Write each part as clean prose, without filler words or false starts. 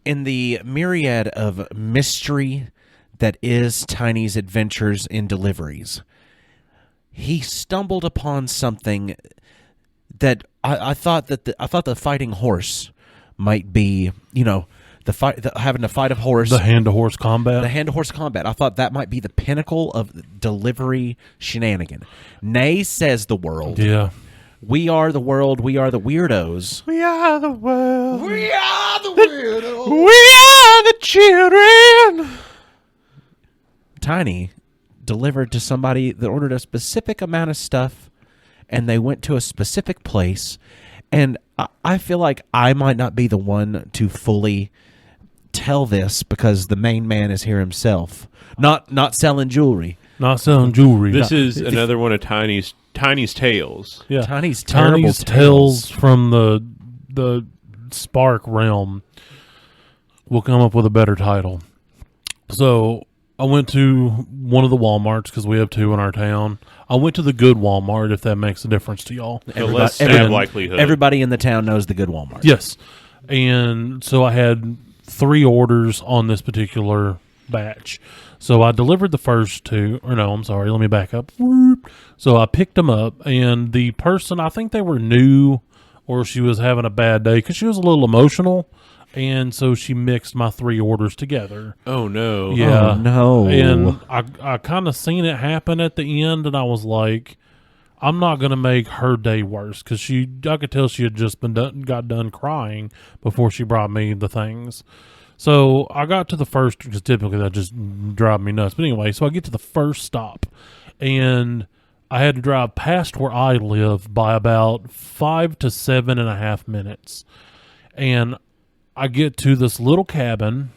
in the myriad of mystery that is Tiny's adventures in deliveries, he stumbled upon something that I thought the fighting horse might be, having to fight a horse. The hand-to-horse combat? The hand-to-horse combat. I thought that might be the pinnacle of delivery shenanigan. Nay, says the world. Yeah. We are the world. We are the weirdos. We are the world. We are the weirdos. We are the children. Tiny delivered to somebody that ordered a specific amount of stuff, and they went to a specific place. And I feel like I might not be the one to fully tell this because the main man is here himself, not selling jewelry. Not selling jewelry. This is another one of Tiny's tales. Yeah. Tiny's terrible Tiny's tales from the Spark realm. We'll come up with a better title. So I went to one of the Walmarts because we have two in our town. I went to the good Walmart, if that makes a difference to y'all. Everybody in the town knows the good Walmart. Yes. And so I had 3 orders on this particular batch. So I delivered the first 2. Or no, I'm sorry. Let me back up. So I picked them up, and the person, I think they were new or she was having a bad day because she was a little emotional. And so she mixed my 3 orders together. Oh, no. Yeah. Oh, no. And I kind of seen it happen at the end, and I was like, I'm not going to make her day worse because I could tell she had just got done crying before she brought me the things. So I got to the first, because typically that just drives me nuts. But anyway, so I get to the first stop, and I had to drive past where I live by about 5 to 7.5 minutes. And I get to this little cabin.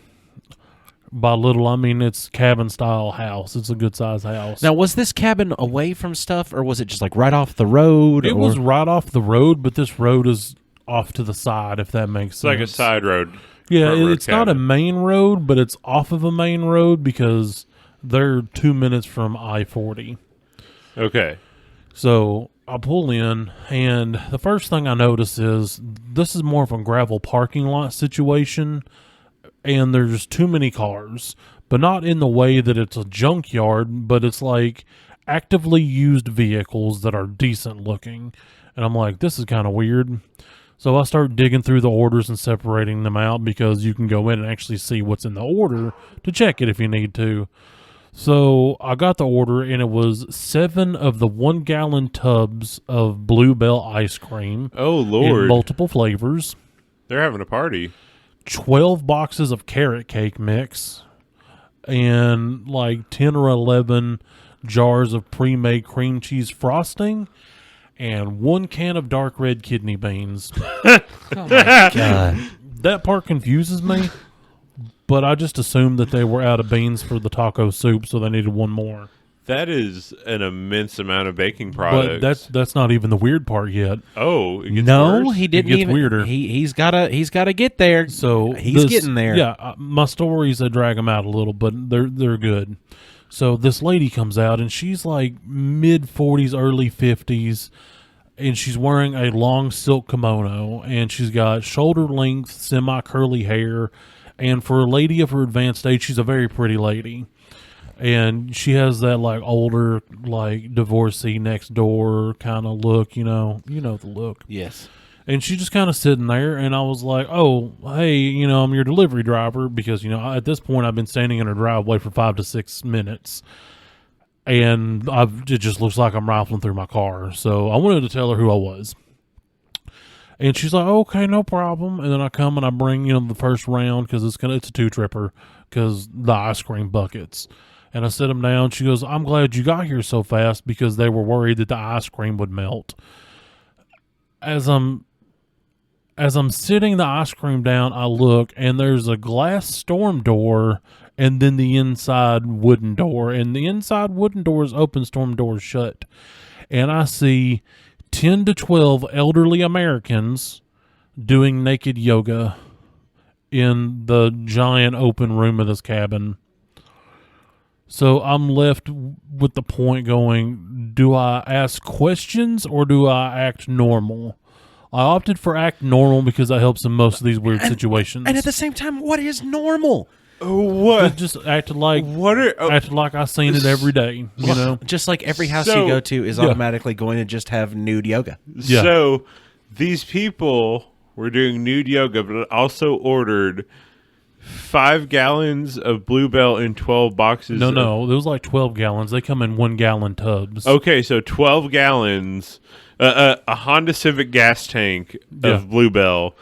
By little, I mean it's cabin-style house. It's a good-sized house. Now, was this cabin away from stuff, or was it just like right off the road? It was right off the road, but this road is off to the side, if that makes sense. It's like a side road. Yeah, it's not a main road, but it's off of a main road because they're 2 minutes from I-40. Okay. So I pull in, and the first thing I notice is this is more of a gravel parking lot situation, and there's too many cars, but not in the way that it's a junkyard, but it's like actively used vehicles that are decent looking. And I'm like, this is kind of weird. So I start digging through the orders and separating them out because you can go in and actually see what's in the order to check it if you need to. So I got the order, and it was 7 of the 1-gallon tubs of Bluebell ice cream. Oh, Lord. In multiple flavors. They're having a party. 12 boxes of carrot cake mix. And like 10 or 11 jars of pre-made cream cheese frosting. And 1 can of dark red kidney beans. Oh, my God. That part confuses me. But I just assumed that they were out of beans for the taco soup, so they needed 1 more. That is an immense amount of baking products. But that's not even the weird part yet. Oh, it gets worse? He didn't. It gets weirder. He's gotta get there. So he's getting there. Yeah, my stories I drag them out a little, but they're good. So this lady comes out, and she's like mid-40s, early 50s, and she's wearing a long silk kimono, and she's got shoulder-length, semi-curly hair. And for a lady of her advanced age, she's a very pretty lady. And she has that, like, older, like, divorcee next door kind of look, you know the look. Yes. And she's just kind of sitting there, and I was like, oh, hey, I'm your delivery driver, because, at this point, I've been standing in her driveway for 5 to 6 minutes. And it just looks like I'm rifling through my car. So I wanted to tell her who I was. And she's like, okay, no problem. And then I come and I bring, the first round because it's a 2-tripper because the ice cream buckets. And I set them down. She goes, I'm glad you got here so fast because they were worried that the ice cream would melt. As I'm sitting the ice cream down, I look, and there's a glass storm door and then the inside wooden door. And the inside wooden door is open, storm door is shut. And I see 10 to 12 elderly Americans doing naked yoga in the giant open room of this cabin. So I'm left with the point going, do I ask questions or do I act normal? I opted for act normal because that helps in most of these weird situations. And at the same time, what is normal? What? Just acted like acted like I seen it every day. You know, Just like every house So- you go to is Yeah. automatically going to just have nude yoga. Yeah. So these people were doing nude yoga, but also ordered 5 gallons of Bluebell in 12 boxes. no, there was like 12 gallons. They come in 1 gallon tubs. Okay, so 12 gallons, a Honda Civic gas tank Yeah. of Bluebell,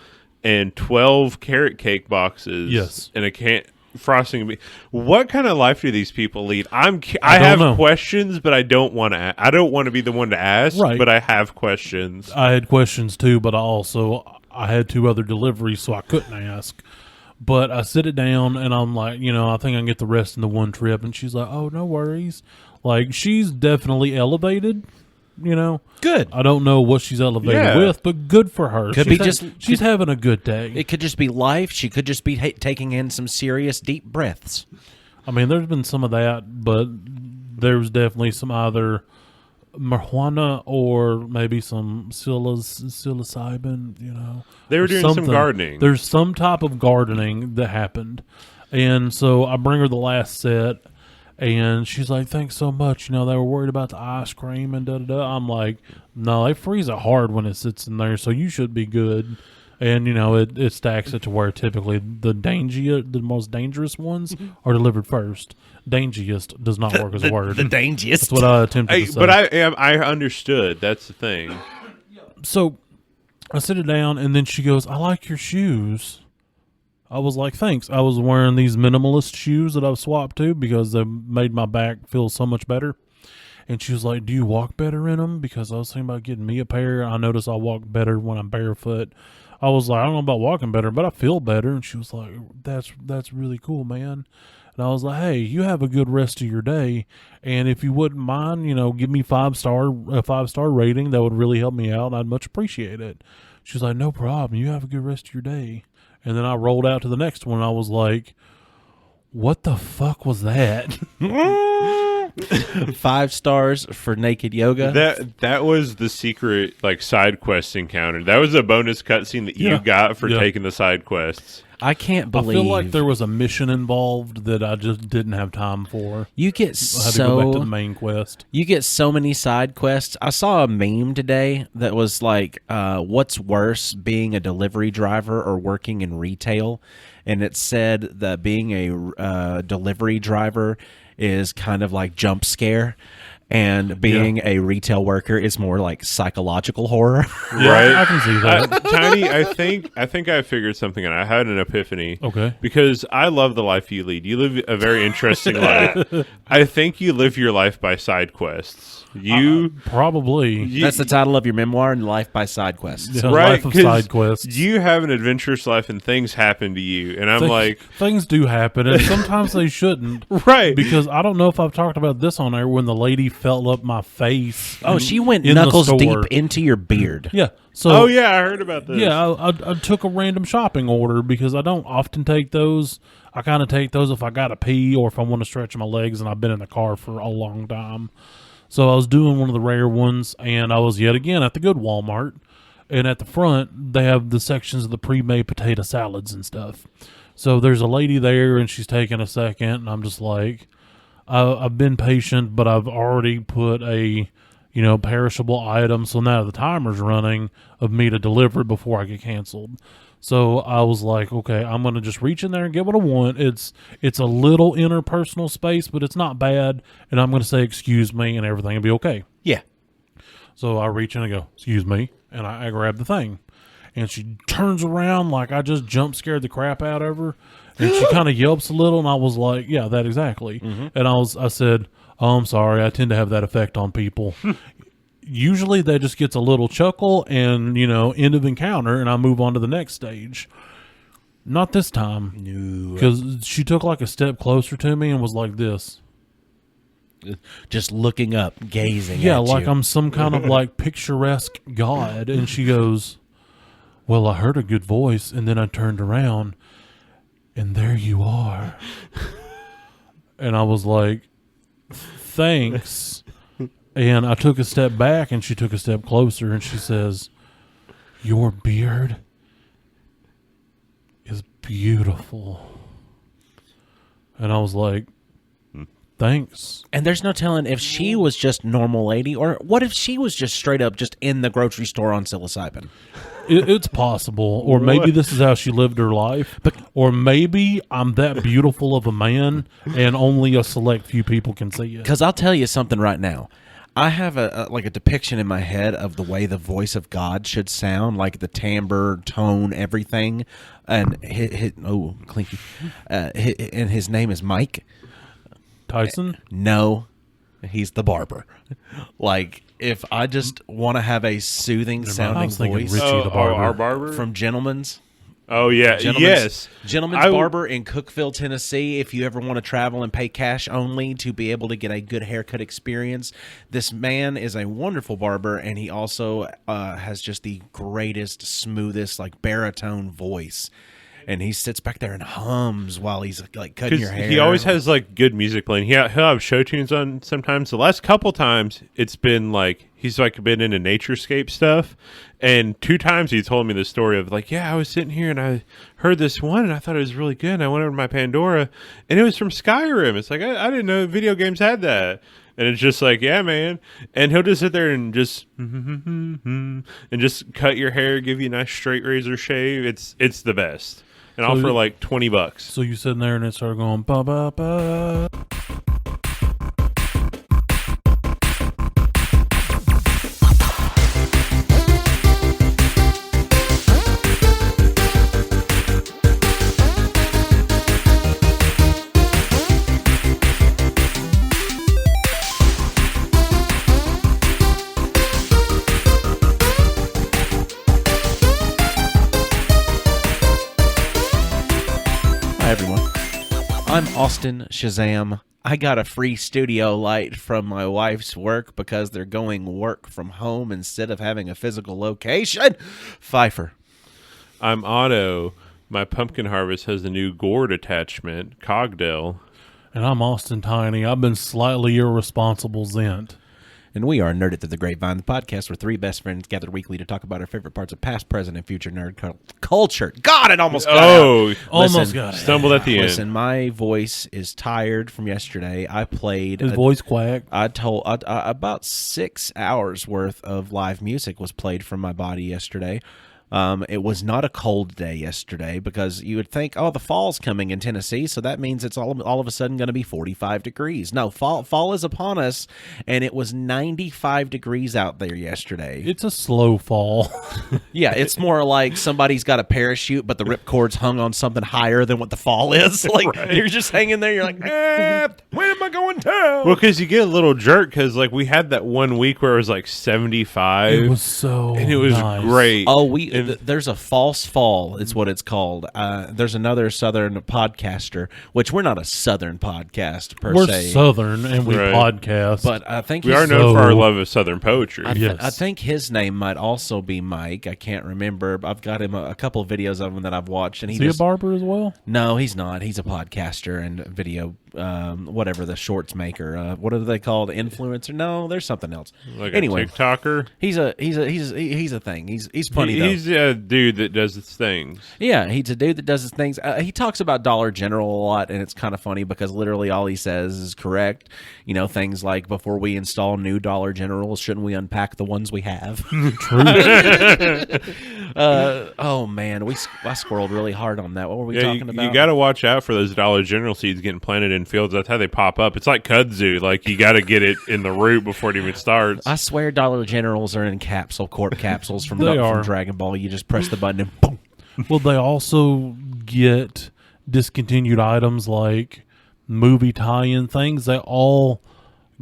and 12 carrot cake boxes. Yes. And a can frosting. What kind of life do these people lead? I don't have know. questions, but I don't want to. I don't want to be the one to ask. Right. But I have questions. I had questions too, but I had 2 other deliveries, so I couldn't ask. But I sit it down, and I'm like, I think I can get the rest in the one trip. And she's like, oh, no worries. Like, she's definitely elevated, Good. I don't know what she's elevated Yeah. with, but good for her. Could She's be just- she's having a good day. It could just be life. She could just be taking in some serious deep breaths. I mean, there's been some of that, but there's definitely some either marijuana or maybe some psilocybin, They were or doing some something. gardening. There's some type of gardening that happened. And so I bring her the last set, and she's like, thanks so much. They were worried about the ice cream and da-da-da. I'm like, no, they freeze it hard when it sits in there, so you should be good. And, it stacks it to where typically the most dangerous ones are delivered first. Dangiest does not work as a word. The dangerous. That's what I attempted to say. But I understood. That's the thing. So I sit it down, and then she goes, I like your shoes. I was like, thanks. I was wearing these minimalist shoes that I've swapped to because they made my back feel so much better. And she was like, do you walk better in them? Because I was thinking about getting me a pair. I notice I walk better when I'm barefoot. I was like, I don't know about walking better, but I feel better. And she was like, that's really cool, man. And I was like, hey, you have a good rest of your day. And if you wouldn't mind, give me a 5-star rating, that would really help me out. And I'd much appreciate it. She was like, no problem. You have a good rest of your day. And then I rolled out to the next one. And I was like, what the fuck was that? 5 stars for naked yoga. That was the secret side quest encounter. That was a bonus cutscene that you Yeah. got for Yeah. taking the side quests. I can't believe I feel like there was a mission involved that I just didn't have time for. you get I had to go back to the so main quest. you get so many side quests. I saw a meme today that was like, what's worse, being a delivery driver or working in retail? And it said that being a delivery driver is kind of like jump scare, and being a retail worker is more like psychological horror. Yeah, Right. I can see that. Tiny, I think I figured something out. I had an epiphany. Okay. Because I love the life you lead. You live a very interesting life. I think you live your life by side quests. Probably. That's the title of your memoir, and Life by Side Quests. Yeah, Right, life of 'cause side quests. You have an adventurous life and things happen to you. And I'm like, things do happen, and sometimes they shouldn't. right. Because I don't know if I've talked about this on air when the lady felt up my face. Oh, she went in the knuckles deep store. into your beard. Yeah. So Oh, yeah, I heard about this. yeah, I took a random shopping order because I don't often take those. I kind of take those if I got to pee or if I want to stretch my legs and I've been in the car for a long time. So I was doing one of the rare ones, and I was yet again at the good Walmart. And at the front, they have the sections of the pre-made potato salads and stuff. So there's a lady there, and she's taking a second, and I'm just like, I've been patient, but I've already put a perishable item. So now the timer's running of me to deliver it before I get canceled. So I was like, okay, I'm going to just reach in there and get what I want. It's a little interpersonal space, but it's not bad. And I'm going to say, excuse me, and everything will be okay. Yeah. So I reach in and go, excuse me, and I grab the thing. And she turns around like I just jump scared the crap out of her. And she kind of yelps a little, and I was like, yeah, that exactly. And I said, oh, I'm sorry, I tend to have that effect on people. Usually that just gets a little chuckle and, end of encounter, and I move on to the next stage. Not this time. No. Because she took like a step closer to me and was like this. Just looking up, gazing Yeah, at like you. I'm some kind of like picturesque god. And she goes, well, I heard a good voice, and then I turned around, and there you are. And I was like, thanks. And I took a step back, and she took a step closer, and she says, your beard is beautiful. And I was like, thanks. And there's no telling if she was just normal lady, or what if she was just straight up just in the grocery store on psilocybin. It's possible. Or maybe this is how she lived her life. Or maybe I'm that beautiful of a man and only a select few people can see it. Because I'll tell you something right now. I have a depiction in my head of the way the voice of God should sound, like the timbre, tone, everything. And clinky. And his name is Mike Tyson? No, he's the barber. Like, if I just want to have a soothing sounding voice Richie the barber. Our barber? from Gentleman's. Oh, yeah. Yes. Gentleman's Barber in Cookeville, Tennessee. If you ever want to travel and pay cash only to be able to get a good haircut experience, this man is a wonderful barber, and he also has just the greatest, smoothest, like baritone voice. And he sits back there and hums while he's like cutting your hair. He always has like good music playing. He'll have show tunes on sometimes. The last couple times, it's been like he's like been into naturescape stuff. And 2 times he told me the story of like, yeah, I was sitting here and I heard this one and I thought it was really good. And I went over to my Pandora and it was from Skyrim. It's like I didn't know video games had that. And it's just like, yeah, man. And he'll just sit there and just and just cut your hair, give you a nice straight razor shave. It's the best. And all for like $20. So you sitting there and it started going ba ba ba. Everyone, I'm Austin Shazam. I got a free studio light from my wife's work because they're going work from home instead of having a physical location. Pfeiffer. I'm Otto. My pumpkin harvest has a new gourd attachment, Cogdell. And I'm Austin Tiny. I've been slightly irresponsible Zent. And we are Nerd It Through the Grapevine, the podcast where 3 best friends gather weekly to talk about our favorite parts of past, present, and future nerd culture. God, it almost got out. Almost got it. Stumbled at the end. Listen, my voice is tired from yesterday. I played... His voice quacked. About 6 hours worth of live music was played from my body yesterday. It was not a cold day yesterday because you would think, oh, the fall's coming in Tennessee, so that means it's all of a sudden going to be 45 degrees. No, fall is upon us, and it was 95 degrees out there yesterday. It's a slow fall. Yeah, it's more like somebody's got a parachute, but the ripcord's hung on something higher than what the fall is. Like, You're just hanging there, you're like, when am I going down? Well, because you get a little jerk because like we had that one week where it was like 75. It was so and it was nice. great. Oh, there's a false fall. It's what it's called. There's another Southern podcaster, which we're not a Southern podcast per We're se. Southern and we Right. podcast. But I think We are known for our love of Southern poetry. Yes. I think his name might also be Mike. I can't remember. I've got him a couple of videos of him that I've watched, and Is he a barber as well? No, he's not. He's a podcaster and video, whatever the shorts maker. What are they called? Influencer? No, there's something else. Like Anyway, a TikToker. he's a thing. He's funny though. He's a dude that does his things. Yeah, he's a dude that does his things. He talks about Dollar General a lot, and it's kind of funny because literally all he says is correct. You know, things like, before we install new Dollar Generals, shouldn't we unpack the ones we have? True. Oh, man, I squirreled really hard on that. What were we talking about? You got to watch out for those Dollar General seeds getting planted in fields. That's how they pop up. It's like kudzu. Like, you got to get it in the root before it even starts. I swear Dollar Generals are in cork capsules from They are. Dragon Ball. You just press the button and boom. Well, they also get discontinued items like movie tie-in things. They all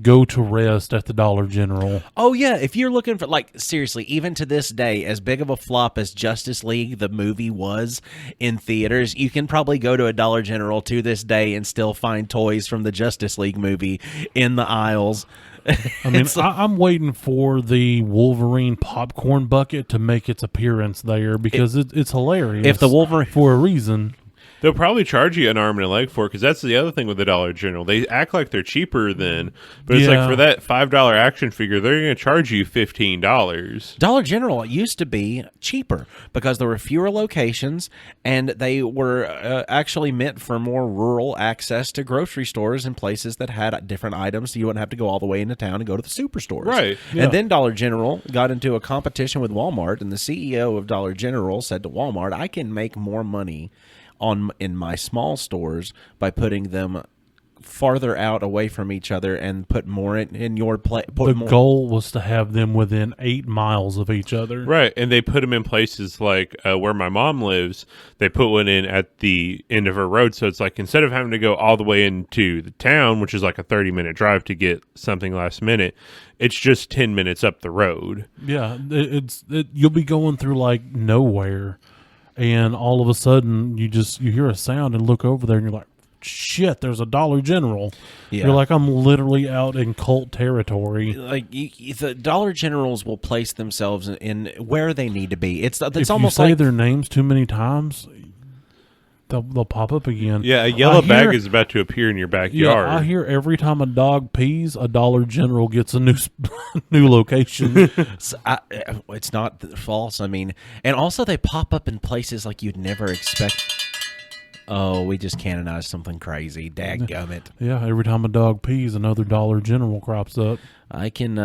go to rest at the Dollar General. Oh, yeah. If you're looking for, like, seriously, even to this day, as big of a flop as Justice League, the movie, was in theaters, you can probably go to a Dollar General to this day and still find toys from the Justice League movie in the aisles. I mean, I'm waiting for the Wolverine popcorn bucket to make its appearance there because it's hilarious. If the Wolverine... For a reason. They'll probably charge you an arm and a leg for it, because that's the other thing with the Dollar General. They act like they're cheaper then, but it's like for that $5 action figure, they're going to charge you $15. Dollar General used to be cheaper because there were fewer locations, and they were actually meant for more rural access to grocery stores and places that had different items, so you wouldn't have to go all the way into town and go to the superstores. Right. Yeah. And then Dollar General got into a competition with Walmart, and the CEO of Dollar General said to Walmart, I can make more money in my small stores by putting them farther out away from each other and put more in your place. The goal was to have them within 8 miles of each other. Right, and they put them in places like where my mom lives. They put one in at the end of her road, so it's like instead of having to go all the way into the town, which is like a 30-minute drive to get something last minute, it's just 10 minutes up the road. Yeah, you'll be going through like nowhere, and all of a sudden you hear a sound and look over there, and you're like, shit, there's a Dollar General. Yeah. You're like, I'm literally out in cult territory. Like the Dollar Generals will place themselves in where they need to be. It's If almost you say like their names too many times, they'll pop up again. Yeah, a yellow bag is about to appear in your backyard. Yeah, I hear every time a dog pees, a Dollar General gets a new new location. it's not false. I mean, and also they pop up in places like you'd never expect. Oh, we just canonized something crazy. Dadgummit. Yeah, every time a dog pees, another Dollar General crops up. I can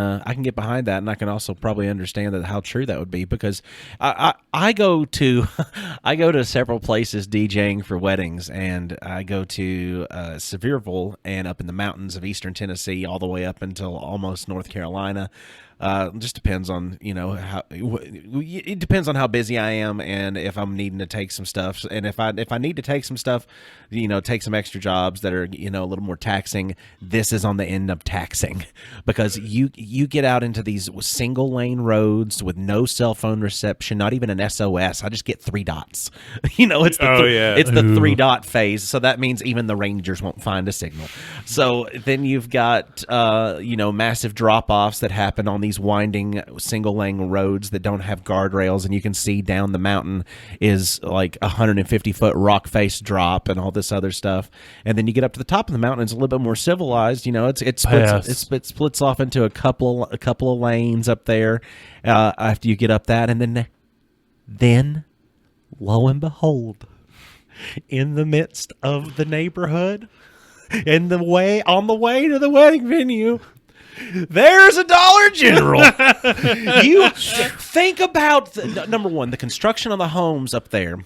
get behind that, and I can also probably understand how true that would be, because I go to I go to several places DJing for weddings, and I go to Sevierville and up in the mountains of eastern Tennessee all the way up until almost North Carolina. Just depends on how it depends on how busy I am and if I'm needing to take some stuff. And if I need to take some stuff, take some extra jobs that are a little more taxing. This is on the end of taxing, because you get out into these single lane roads with no cell phone reception, not even an SOS. I just get 3 dots. It's the it's the 3-dot phase. So that means even the Rangers won't find a signal. So then you've got massive drop offs that happen on these winding single lane roads that don't have guardrails, and you can see down the mountain is like 150-foot rock face drop and all this other stuff. And then you get up to the top of the mountain, it's a little bit more civilized. It splits off into a couple of lanes up there after you get up that, and then lo and behold, in the midst of the neighborhood, on the way to the wedding venue, there's a Dollar General. You think about number one, the construction of the homes up there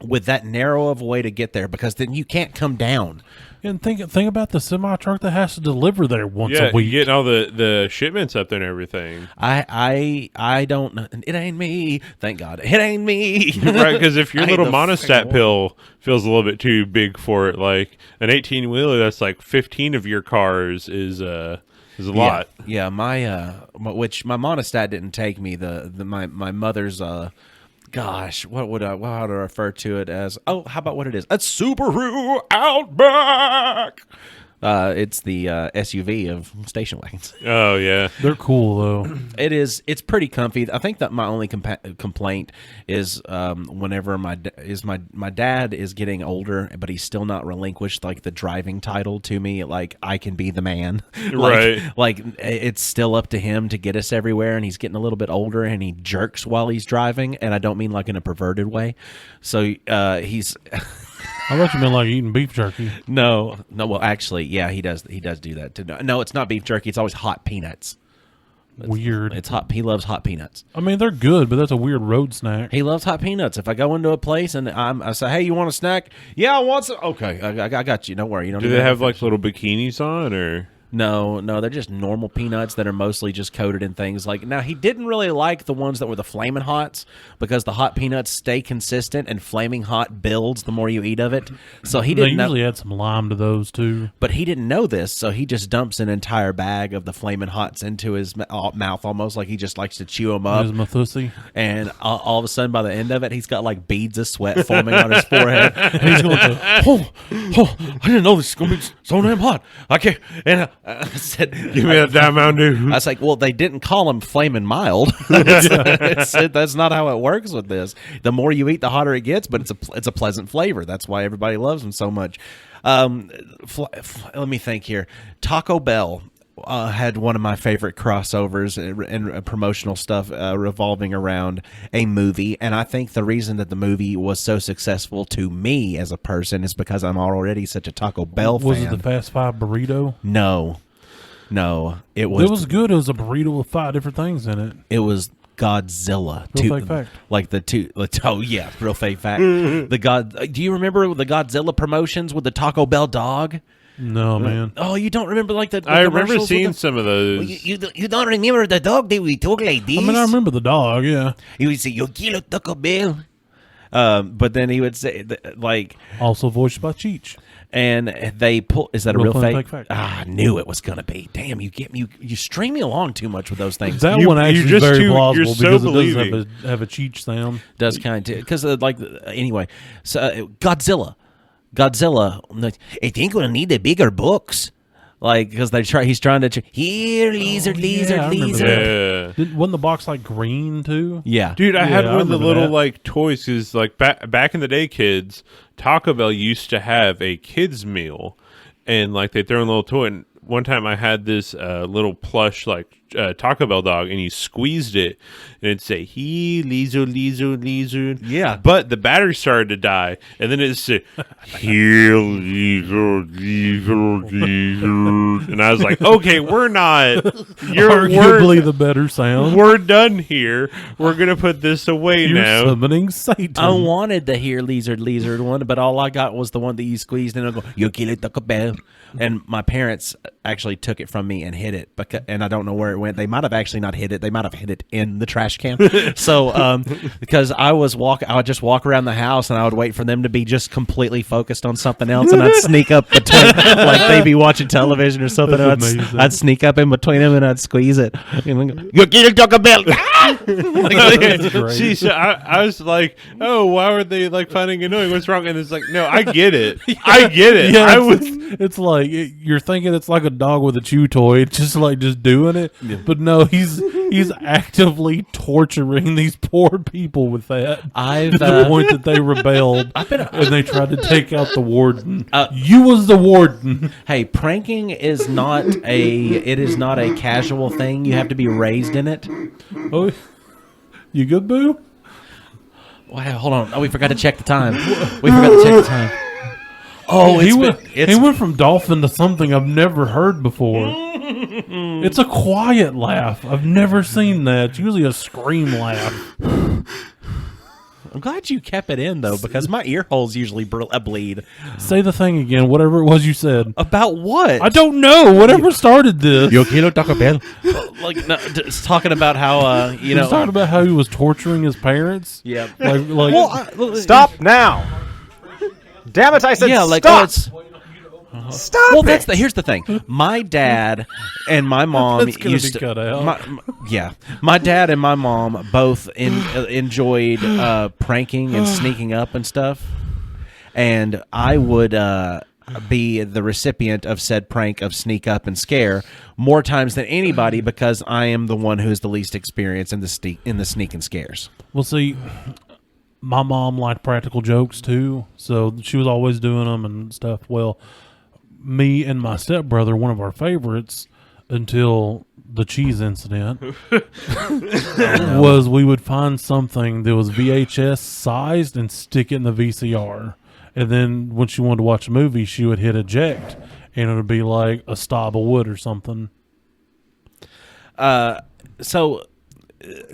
with that narrow of a way to get there, because then you can't come down. And think about the semi truck that has to deliver there once a week. Getting all the shipments up there and everything. I don't know. It ain't me. Thank God. It ain't me. Right, because if your little monostat pill feels a little bit too big for it, like an 18-wheeler that's like 15 of your cars is a lot. Yeah, my monostat didn't take me. My mother's gosh, how do I refer to it as? Oh, how about what it is? A Subaru Outback. It's the SUV of station wagons. Oh yeah, they're cool though. It's pretty comfy. I think that my only complaint is whenever my dad is getting older, but he's still not relinquished like the driving title to me. Like, I can be the man, right? Like it's still up to him to get us everywhere, and he's getting a little bit older, and he jerks while he's driving, and I don't mean like in a perverted way. So he's. I thought you meant like eating beef jerky. No. Well, actually, yeah, he does do that too. No, it's not beef jerky. It's always hot peanuts. Weird. It's hot. He loves hot peanuts. I mean, they're good, but that's a weird road snack. He loves hot peanuts. If I go into a place and I say, "Hey, you want a snack?" Yeah, I want some. Okay, I got you. Don't worry. You don't. Do they have like little bikinis on or? No, they're just normal peanuts that are mostly just coated in things like. Now, he didn't really like the ones that were the Flamin' Hots, because the hot peanuts stay consistent and Flaming Hot builds the more you eat of it. So he didn't. They usually add some lime to those too. But he didn't know this, so he just dumps an entire bag of the Flamin' Hots into his mouth, almost like he just likes to chew them up. His Methusi. And all of a sudden, by the end of it, he's got like beads of sweat forming on his forehead. And he's going, I didn't know this was going to be so damn hot. I can't. And I said, Give me that damn Mountain Dew. I was like, well, they didn't call them flaming mild. That's not how it works with this. The more you eat, the hotter it gets, but it's a pleasant flavor. That's why everybody loves them so much. Let me think here. Taco Bell had one of my favorite crossovers and promotional stuff revolving around a movie, and I think the reason that the movie was so successful to me as a person is because I'm already such a Taco Bell fan. Was it the Fast Five burrito? No, it was. It was good. It was a burrito with 5 different things in it. It was Godzilla. Real fake fact. Like the two. Oh yeah, real fake fact. Do you remember the Godzilla promotions with the Taco Bell dog? No, man. Oh, you don't remember like the I remember commercials seeing some of those. You don't remember the dog that we took like this? I mean, I remember the dog, yeah. He would say, "Yo quiero Taco Bell," but then he would say like, Also voiced by Cheech. and they pull. Is that a real fun fake? fake fact. Ah, I knew it was gonna be. Damn, you get me. You string me along too much with those things. That You- one actually you're is just very too- plausible you're so because it believing. does have a Cheech sound. Does kind of because anyway. So Godzilla, I think we'll need the bigger books, like because he's trying to here lizard. Yeah, I remember Lizard. Yeah. Wasn't the box like green too? Yeah, Dude, I had Yeah, I one of the remember little that. like toys because like back in the day, kids, Taco Bell used to have a kids meal, and like they throw in a little toy. And one time I had this little plush like Taco Bell dog, and you squeezed it, and it'd say "He lizard." Yeah. But the battery started to die, and then it'd say "Here lizard," and I was like, "Okay, we're not. We're Arguably the better sound. we're done here. We're gonna put this away You're now." summoning Satan. I wanted the here lizard one, but all I got was the one that you squeezed and I go, "Yo quiero Taco Bell." And my parents actually took it from me and hid it, and I don't know where it went. They might have actually not hid it. They might have hid it in the trash can. So, because I would just walk around the house and I would wait for them to be just completely focused on something else, and I'd sneak up between, like they'd be watching television or something. And That's amazing. I'd sneak up in between them and I'd squeeze it. You get Taco Bell. That's great. See, so I was like, "Oh, why were they like finding it annoying? What's wrong?" And it's like, "No, I get it. I get it. Yeah, I was." it's like you're thinking it's like a dog with a chew toy, it's just like just doing it. But no, he's actively torturing these poor people with that. I've to the point that they rebelled and they tried to take out the warden. You was the warden. Hey, pranking is not a casual thing. You have to be raised in it. Oh, you good, boo? Wow, hold on. Oh, we forgot to check the time. We forgot to check the time. Oh, he went from dolphin to something I've never heard before. It's a quiet laugh. I've never seen that. It's usually a scream laugh. I'm glad you kept it in though, because my ear holes usually bleed. Say the thing again, whatever it was you said. About what? I don't know. Whatever started this. Yo quiero Taco Bell. Like, no, it's talking about how He was talking about how he was torturing his parents. Yeah. Like Stop now! Damn it! I said Yeah, like stop. Stop. Well, here's the thing. My dad and my mom That's gonna used be to cut out. My dad and my mom both enjoyed pranking and sneaking up and stuff, and I would be the recipient of said prank of sneak up and scare more times than anybody because I am the one who is the least experienced in the sneak and scares. well, see, my mom liked practical jokes too, so she was always doing them and stuff. Well, me and my stepbrother, one of our favorites until the cheese incident, was we would find something that was VHS sized and stick it in the VCR. And then when she wanted to watch a movie, she would hit eject, and it would be like a stub of wood or something. So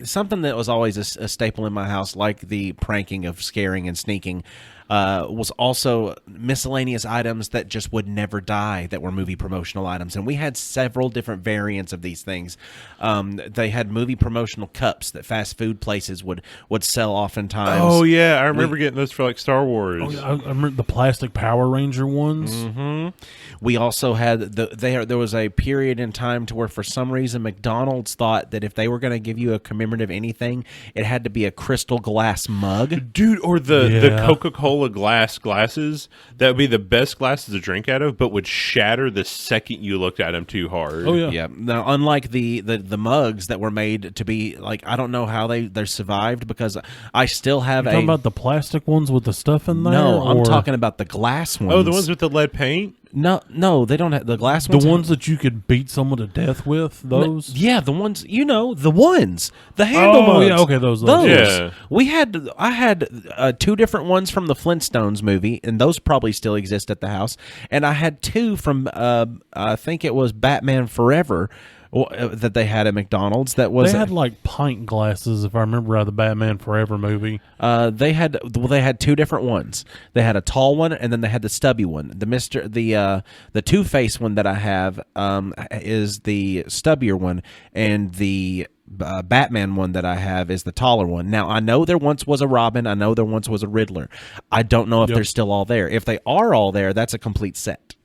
something that was always a staple in my house, like the pranking of scaring and sneaking, was also miscellaneous items that just would never die that were movie promotional items. And we had several different variants of these things. They had movie promotional cups that fast food places would sell oftentimes. Oh yeah, I remember getting those for like Star Wars. I remember the plastic Power Ranger ones. Mm-hmm. We also had there was a period in time to where for some reason McDonald's thought that if they were going to give you a commemorative anything, it had to be a crystal glass mug. Dude, or the Yeah. Coca-Cola full of glasses that would be the best glasses to drink out of, but would shatter the second you looked at them too hard. Oh yeah. Yeah. Now, unlike the mugs that were made to be like, I don't know how they survived, because I still have You talking about the plastic ones with the stuff in there? No, I'm or talking about the glass ones. Oh, the ones with the lead paint? No, they don't have the glass the ones. ones that you could beat someone to death with. Those. Yeah, the ones, the handle mugs. Yeah, okay, those. Yeah. I had 2 different ones from the Flintstones movie, and those probably still exist at the house. And I had 2 from I think it was Batman Forever that they had at McDonald's. That was They had like pint glasses, if I remember right, the Batman Forever movie. they had 2 different ones. They had a tall one, and then they had the stubby one. The Two-Face one that I have is the stubbier one, and the Batman one that I have is the taller one. Now, I know there once was a Robin. I know there once was a Riddler. I don't know if they're still all there. If they are all there, that's a complete set.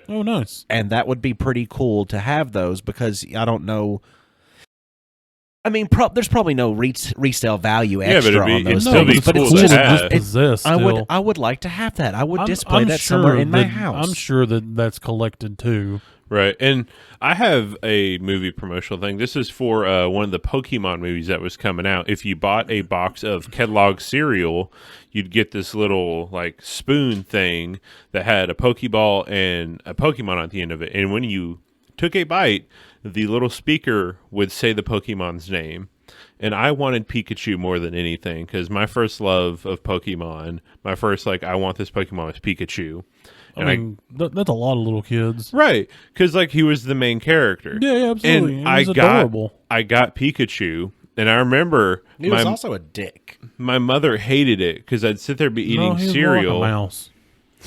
Oh, nice. And that would be pretty cool to have those, because I don't know. I mean, there's probably no resale value extra but on those it'd be things, but cool it's to just have. Possess I would like to have that. I would display that somewhere in my house. I'm sure that's collected too. Right. And I have a movie promotional thing. This is for one of the Pokemon movies that was coming out. If you bought a box of Kellogg's cereal, you'd get this little like spoon thing that had a Pokeball and a Pokemon at the end of it. And when you took a bite, the little speaker would say the Pokemon's name. And I wanted Pikachu more than anything, because my first love of Pokemon, my first I want this Pokemon was Pikachu. And I mean, that's a lot of little kids. right, because he was the main character. Yeah, absolutely. And He was adorable. I got Pikachu, and I remember He was also a dick. my mother hated it because I'd sit there be eating No, he was cereal, like a mouse.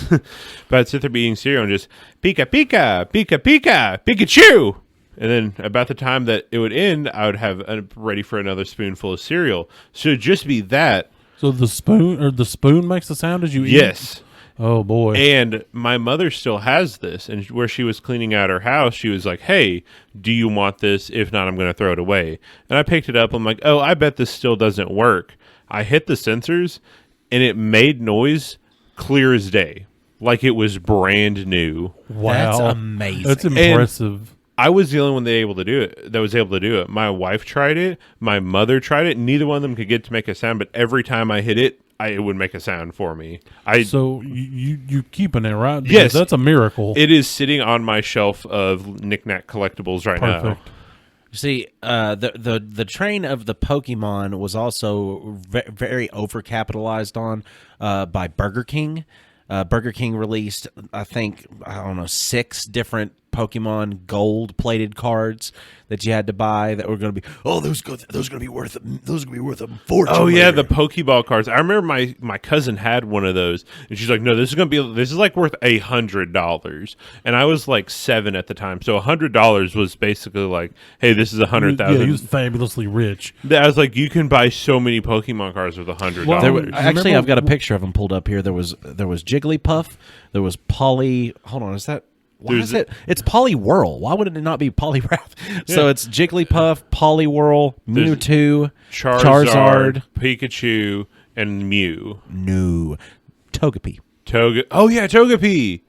but I'd sit there be eating cereal and just Pika Pika Pika Pika Pikachu. And then about the time that it would end, I would have ready for another spoonful of cereal. So it'd just be that. So the spoon makes the sound as you eat? Yes. Oh, boy. And my mother still has this. And where she was cleaning out her house, she was like, hey, do you want this? If not, I'm going to throw it away. And I picked it up. I'm like, oh, I bet this still doesn't work. I hit the sensors, and it made noise clear as day. Like it was brand new. Wow. That's amazing. That's impressive. I was the only one that was able to do it. My wife tried it. My mother tried it. Neither one of them could get to make a sound, but every time I hit it, it would make a sound for me. So you keeping it, right? Because yes, that's a miracle. It is sitting on my shelf of knick-knack collectibles right now. Perfect. See, the train of the Pokemon was also very overcapitalized on by Burger King. Burger King released, I don't know, 6 different Pokemon gold-plated cards that you had to buy that were going to be those are going to be worth a fortune. Oh yeah, later. the Pokeball cards. I remember my cousin had one of those, and she's like, "No, this is like worth $100." And I was like 7 at the time, so $100 was basically like, "Hey, this is $100,000." Yeah, he was fabulously rich. I was like, "You can buy so many Pokemon cards with $100." Well, Actually, I've got a picture of them pulled up here. There was Jigglypuff. There was Polly. Hold on, is that? Why is it? It's Poliwhirl. Why would it not be Poliwrath? Yeah. So it's Jigglypuff, Poliwhirl, Mewtwo, Charizard, Pikachu, and Mew. No, Togepi. Oh yeah, Togepi.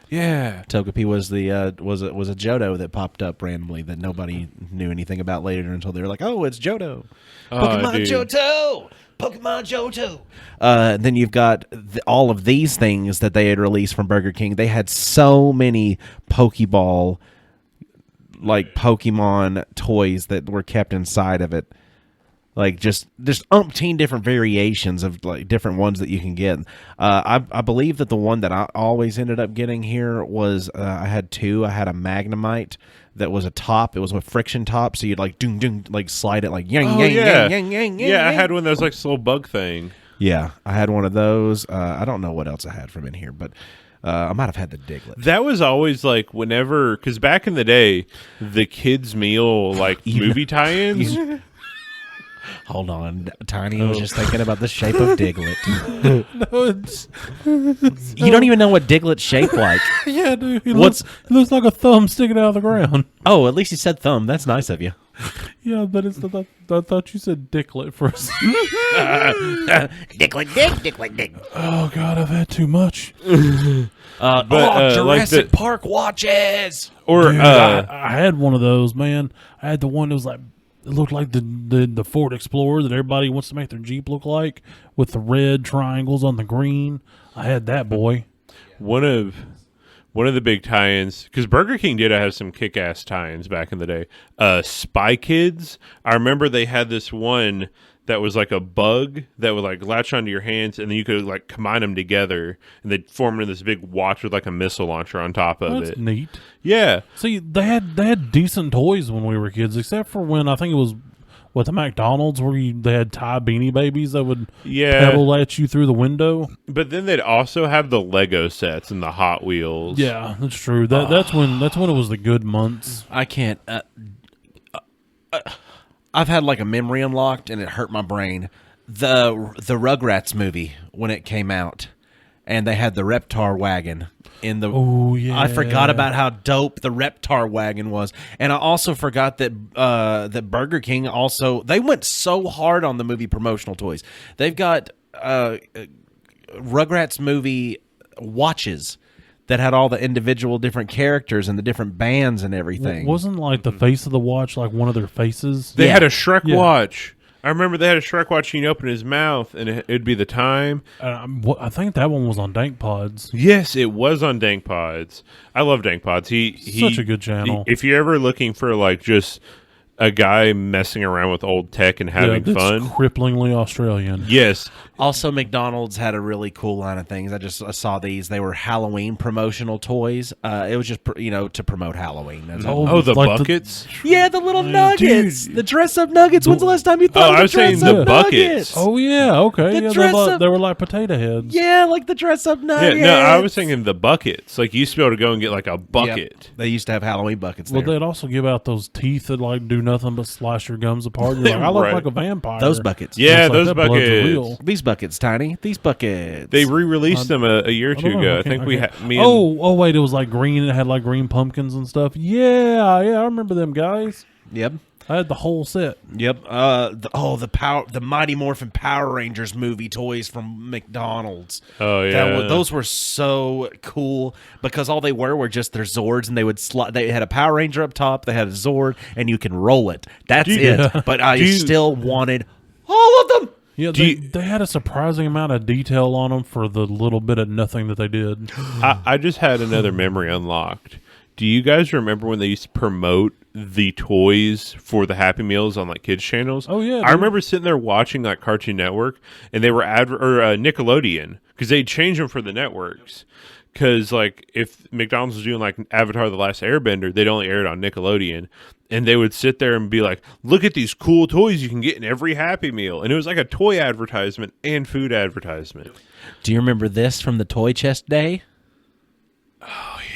Yeah, Togepi was was a Johto that popped up randomly that nobody knew anything about later until they were like, "Oh, it's Johto, Pokemon Johto, Pokemon Johto." Then you've got all of these things that they had released from Burger King. They had so many Pokeball, Pokemon toys that were kept inside of it. Just umpteen different variations of different ones that you can get. I believe that the one that I always ended up getting here was I had 2. I had a Magnemite that was a top. It was a friction top, so you'd doom doom slide it yang yang yang yang yang. Yeah, I had one that was this little bug thing. Yeah, I had one of those. I don't know what else I had from in here, but I might have had the Diglett. That was always whenever, because back in the day, the kids' meal movie tie-ins. Hold on. Tiny was just thinking about the shape of Diglett. You don't even know what Diglett's shaped like. Yeah, dude. He looks like a thumb sticking out of the ground. Oh, at least you said thumb. That's nice of you. Yeah, but it's I thought you said dicklet for a second. Diglett dig. Oh, God, I've had too much. Jurassic Park watches. Or Dude, I had one of those, man. I had the one that was like, it looked like the Ford Explorer that everybody wants to make their Jeep look like, with the red triangles on the green. I had that boy. one of the big tie-ins, because Burger King did have some kick-ass tie-ins back in the day. Spy Kids. I remember they had this one that was like a bug that would like latch onto your hands, and then you could like combine them together, and they'd form into this big watch with like a missile launcher on top of That's it. neat. Yeah. See, they had decent toys when we were kids, except for when I think it was the McDonald's where they had tie Beanie Babies that would pedal at you through the window. But then they'd also have the Lego sets and the Hot Wheels. Yeah, that's true. That's when it was the good months. I can't. I've had like a memory unlocked, and it hurt my brain. The Rugrats movie when it came out, and they had the Reptar wagon in the. Oh yeah, I forgot about how dope the Reptar wagon was, and I also forgot that that Burger King also they went so hard on the movie promotional toys. They've got Rugrats movie watches that had all the individual different characters and the different bands and everything. Wasn't like the face of the watch like one of their faces? They Yeah. had a Shrek Yeah. watch. I remember they had a Shrek watch, and you'd open his mouth, and it'd be the time. I think that one was on Dank Pods. Yes, it was on Dank Pods. I love Dank Pods. He Such a good channel. If you're ever looking for like just a guy messing around with old tech and having that's fun, cripplingly Australian. yes. Also, McDonald's had a really cool line of things. I saw these. They were Halloween promotional toys. It was just to promote Halloween. That's all. Oh, the like buckets. Yeah, the little nuggets, the dress-up nuggets. When's the last time you thought of I the was saying dress-up the nuggets? buckets. Oh yeah, okay. The Yeah, dress-up- they were like potato heads. Yeah, like the dress-up Yeah, nuggets. no, I was thinking the buckets. Like you used to be able to go and get like a bucket. Yep. They used to have Halloween buckets Well, there. they'd also give out those teeth that like do nothing but slice your gums apart. You're like, I look Right. like a vampire. Those buckets. Yeah, It's like, those that blood's buckets. real. These buckets, Tiny. These buckets. They re-released them a year or two ago. I think we had me. And, Oh wait, it was like green. It had like green pumpkins and stuff. Yeah, I remember them guys. Yep. I had the whole set. Yep. The Mighty Morphin Power Rangers movie toys from McDonald's. Oh, yeah. Those were so cool because all they were just their Zords, and they would They had a Power Ranger up top, they had a Zord, and you can roll it. That's it. But I still wanted all of them. Yeah, they had a surprising amount of detail on them for the little bit of nothing that they did. I just had another memory unlocked. Do you guys remember when they used to promote the toys for the Happy Meals on like kids channels? Oh, yeah, I dude. remember sitting there watching like Cartoon Network, and they were Nickelodeon, because they changed them for the networks. Because like if McDonald's was doing like Avatar: The Last Airbender, they'd only air it on Nickelodeon, and they would sit there and be like, "Look at these cool toys you can get in every Happy Meal," and it was like a toy advertisement and food advertisement. Do you remember this from the Toy Chest Day? Oh yeah.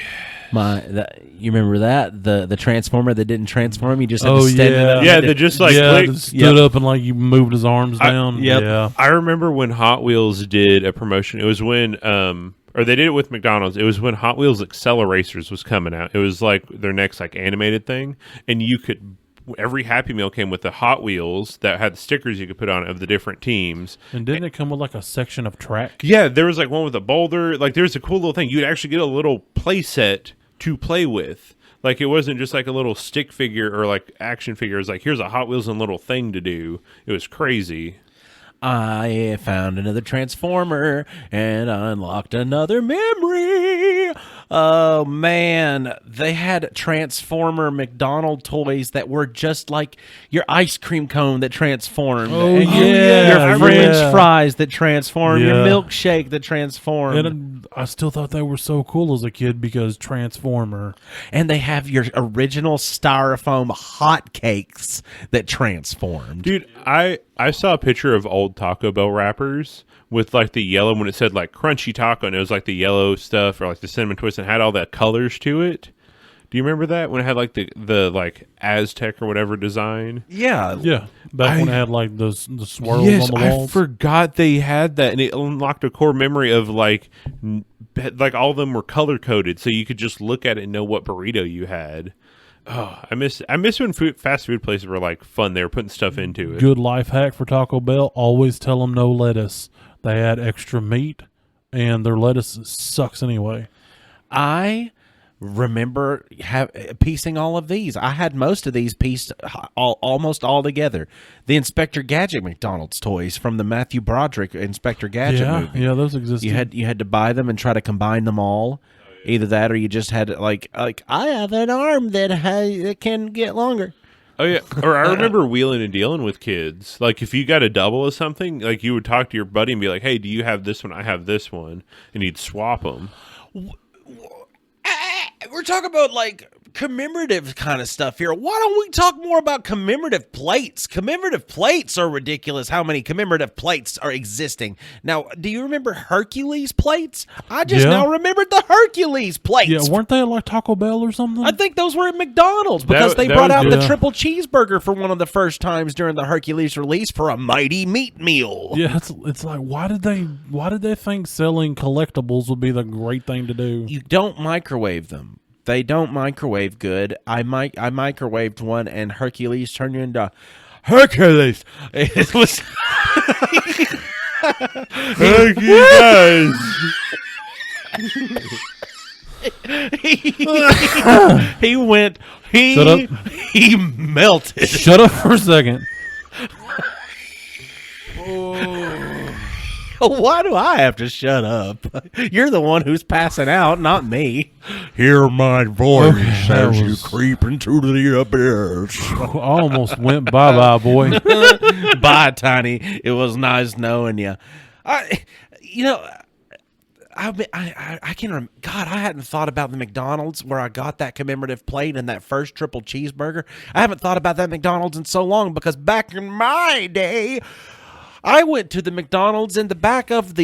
You remember that the Transformer that didn't transform? You just had Oh, to stand yeah. it up. Yeah, they just like yeah, clicked. just stood up and like you moved his arms down. yep. Yeah. I remember when Hot Wheels did a promotion. It was when, or they did it with McDonald's. It was when Hot Wheels Acceleracers was coming out. It was like their next like animated thing, and you could. Every Happy Meal came with the Hot Wheels that had stickers you could put on it of the different teams. And didn't it come with like a section of track? Yeah, there was like one with a boulder. Like there was a cool little thing. You'd actually get a little play set to play with. Like it wasn't just like a little stick figure or like action figure. It was like, here's a Hot Wheels and little thing to do. It was crazy. I found another Transformer and unlocked another memory. Oh man, they had Transformer McDonald toys that were just like your ice cream cone that transformed. Oh, and yeah, your French yeah. fries that transformed, your Yeah. milkshake that transformed. And I still thought they were so cool as a kid because Transformer. And they have your original styrofoam hotcakes that transformed. Dude, I saw a picture of old Taco Bell wrappers with like the yellow when it said like crunchy taco, and it was like the yellow stuff or like the cinnamon twist and had all the colors to it. Do you remember that when it had like the like Aztec or whatever design? Yeah. Yeah, back when it had like the swirls Yes, on the walls. I forgot they had that, and it unlocked a core memory of like all of them were color coded, so you could just look at it and know what burrito you had. Oh, I miss when fast food places were like fun. They were putting stuff into it. Good life hack for Taco Bell: always tell them no lettuce. They add extra meat, and their lettuce sucks anyway. I remember piecing all of these. I had most of these pieced almost all together. The Inspector Gadget McDonald's toys from the Matthew Broderick Inspector Gadget movie. Yeah, those existed. You had to buy them and try to combine them all. Either that, or you just had like I have an arm that can get longer. Oh yeah, or I remember wheeling and dealing with kids. Like if you got a double of something, like you would talk to your buddy and be like, "Hey, do you have this one? I have this one," and you'd swap them. We're talking about like commemorative kind of stuff here. Why don't we talk more about commemorative plates? Commemorative plates are ridiculous. How many commemorative plates are existing now? Do you remember Hercules plates? I just now remembered the Hercules plates. Yeah, weren't they at like Taco Bell or something? I think those were at McDonald's because they brought out the triple cheeseburger for one of the first times during the Hercules release for a mighty meat meal. Yeah, it's like why did they think selling collectibles would be the great thing to do? You don't microwave them. They don't microwave good. I microwaved one, and Hercules turned into Hercules. It was Thank you guys. he went. Shut up. He melted. Shut up for a second. Why do I have to shut up? You're the one who's passing out, not me. Hear my voice as you creep into the abyss. I almost went bye-bye, boy. Bye, Tiny. It was nice knowing you. I can't remember. God, I hadn't thought about the McDonald's where I got that commemorative plate and that first triple cheeseburger. I haven't thought about that McDonald's in so long because back in my day, I went to the McDonald's in the back of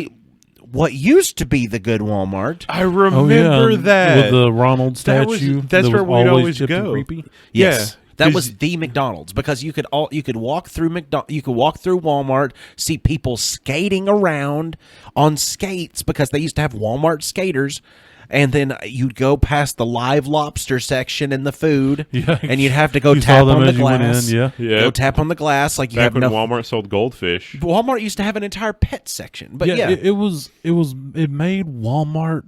what used to be the good Walmart. I remember that with the Ronald statue. That's where we'd always go. Creepy. Yes. Yeah. That was the McDonald's because you could walk through Walmart, see people skating around on skates because they used to have Walmart skaters, and then you'd go past the live lobster section in the food, and you'd have to go tap on the glass. Go tap on the glass like you Back have when Walmart sold goldfish. Walmart used to have an entire pet section, but it made Walmart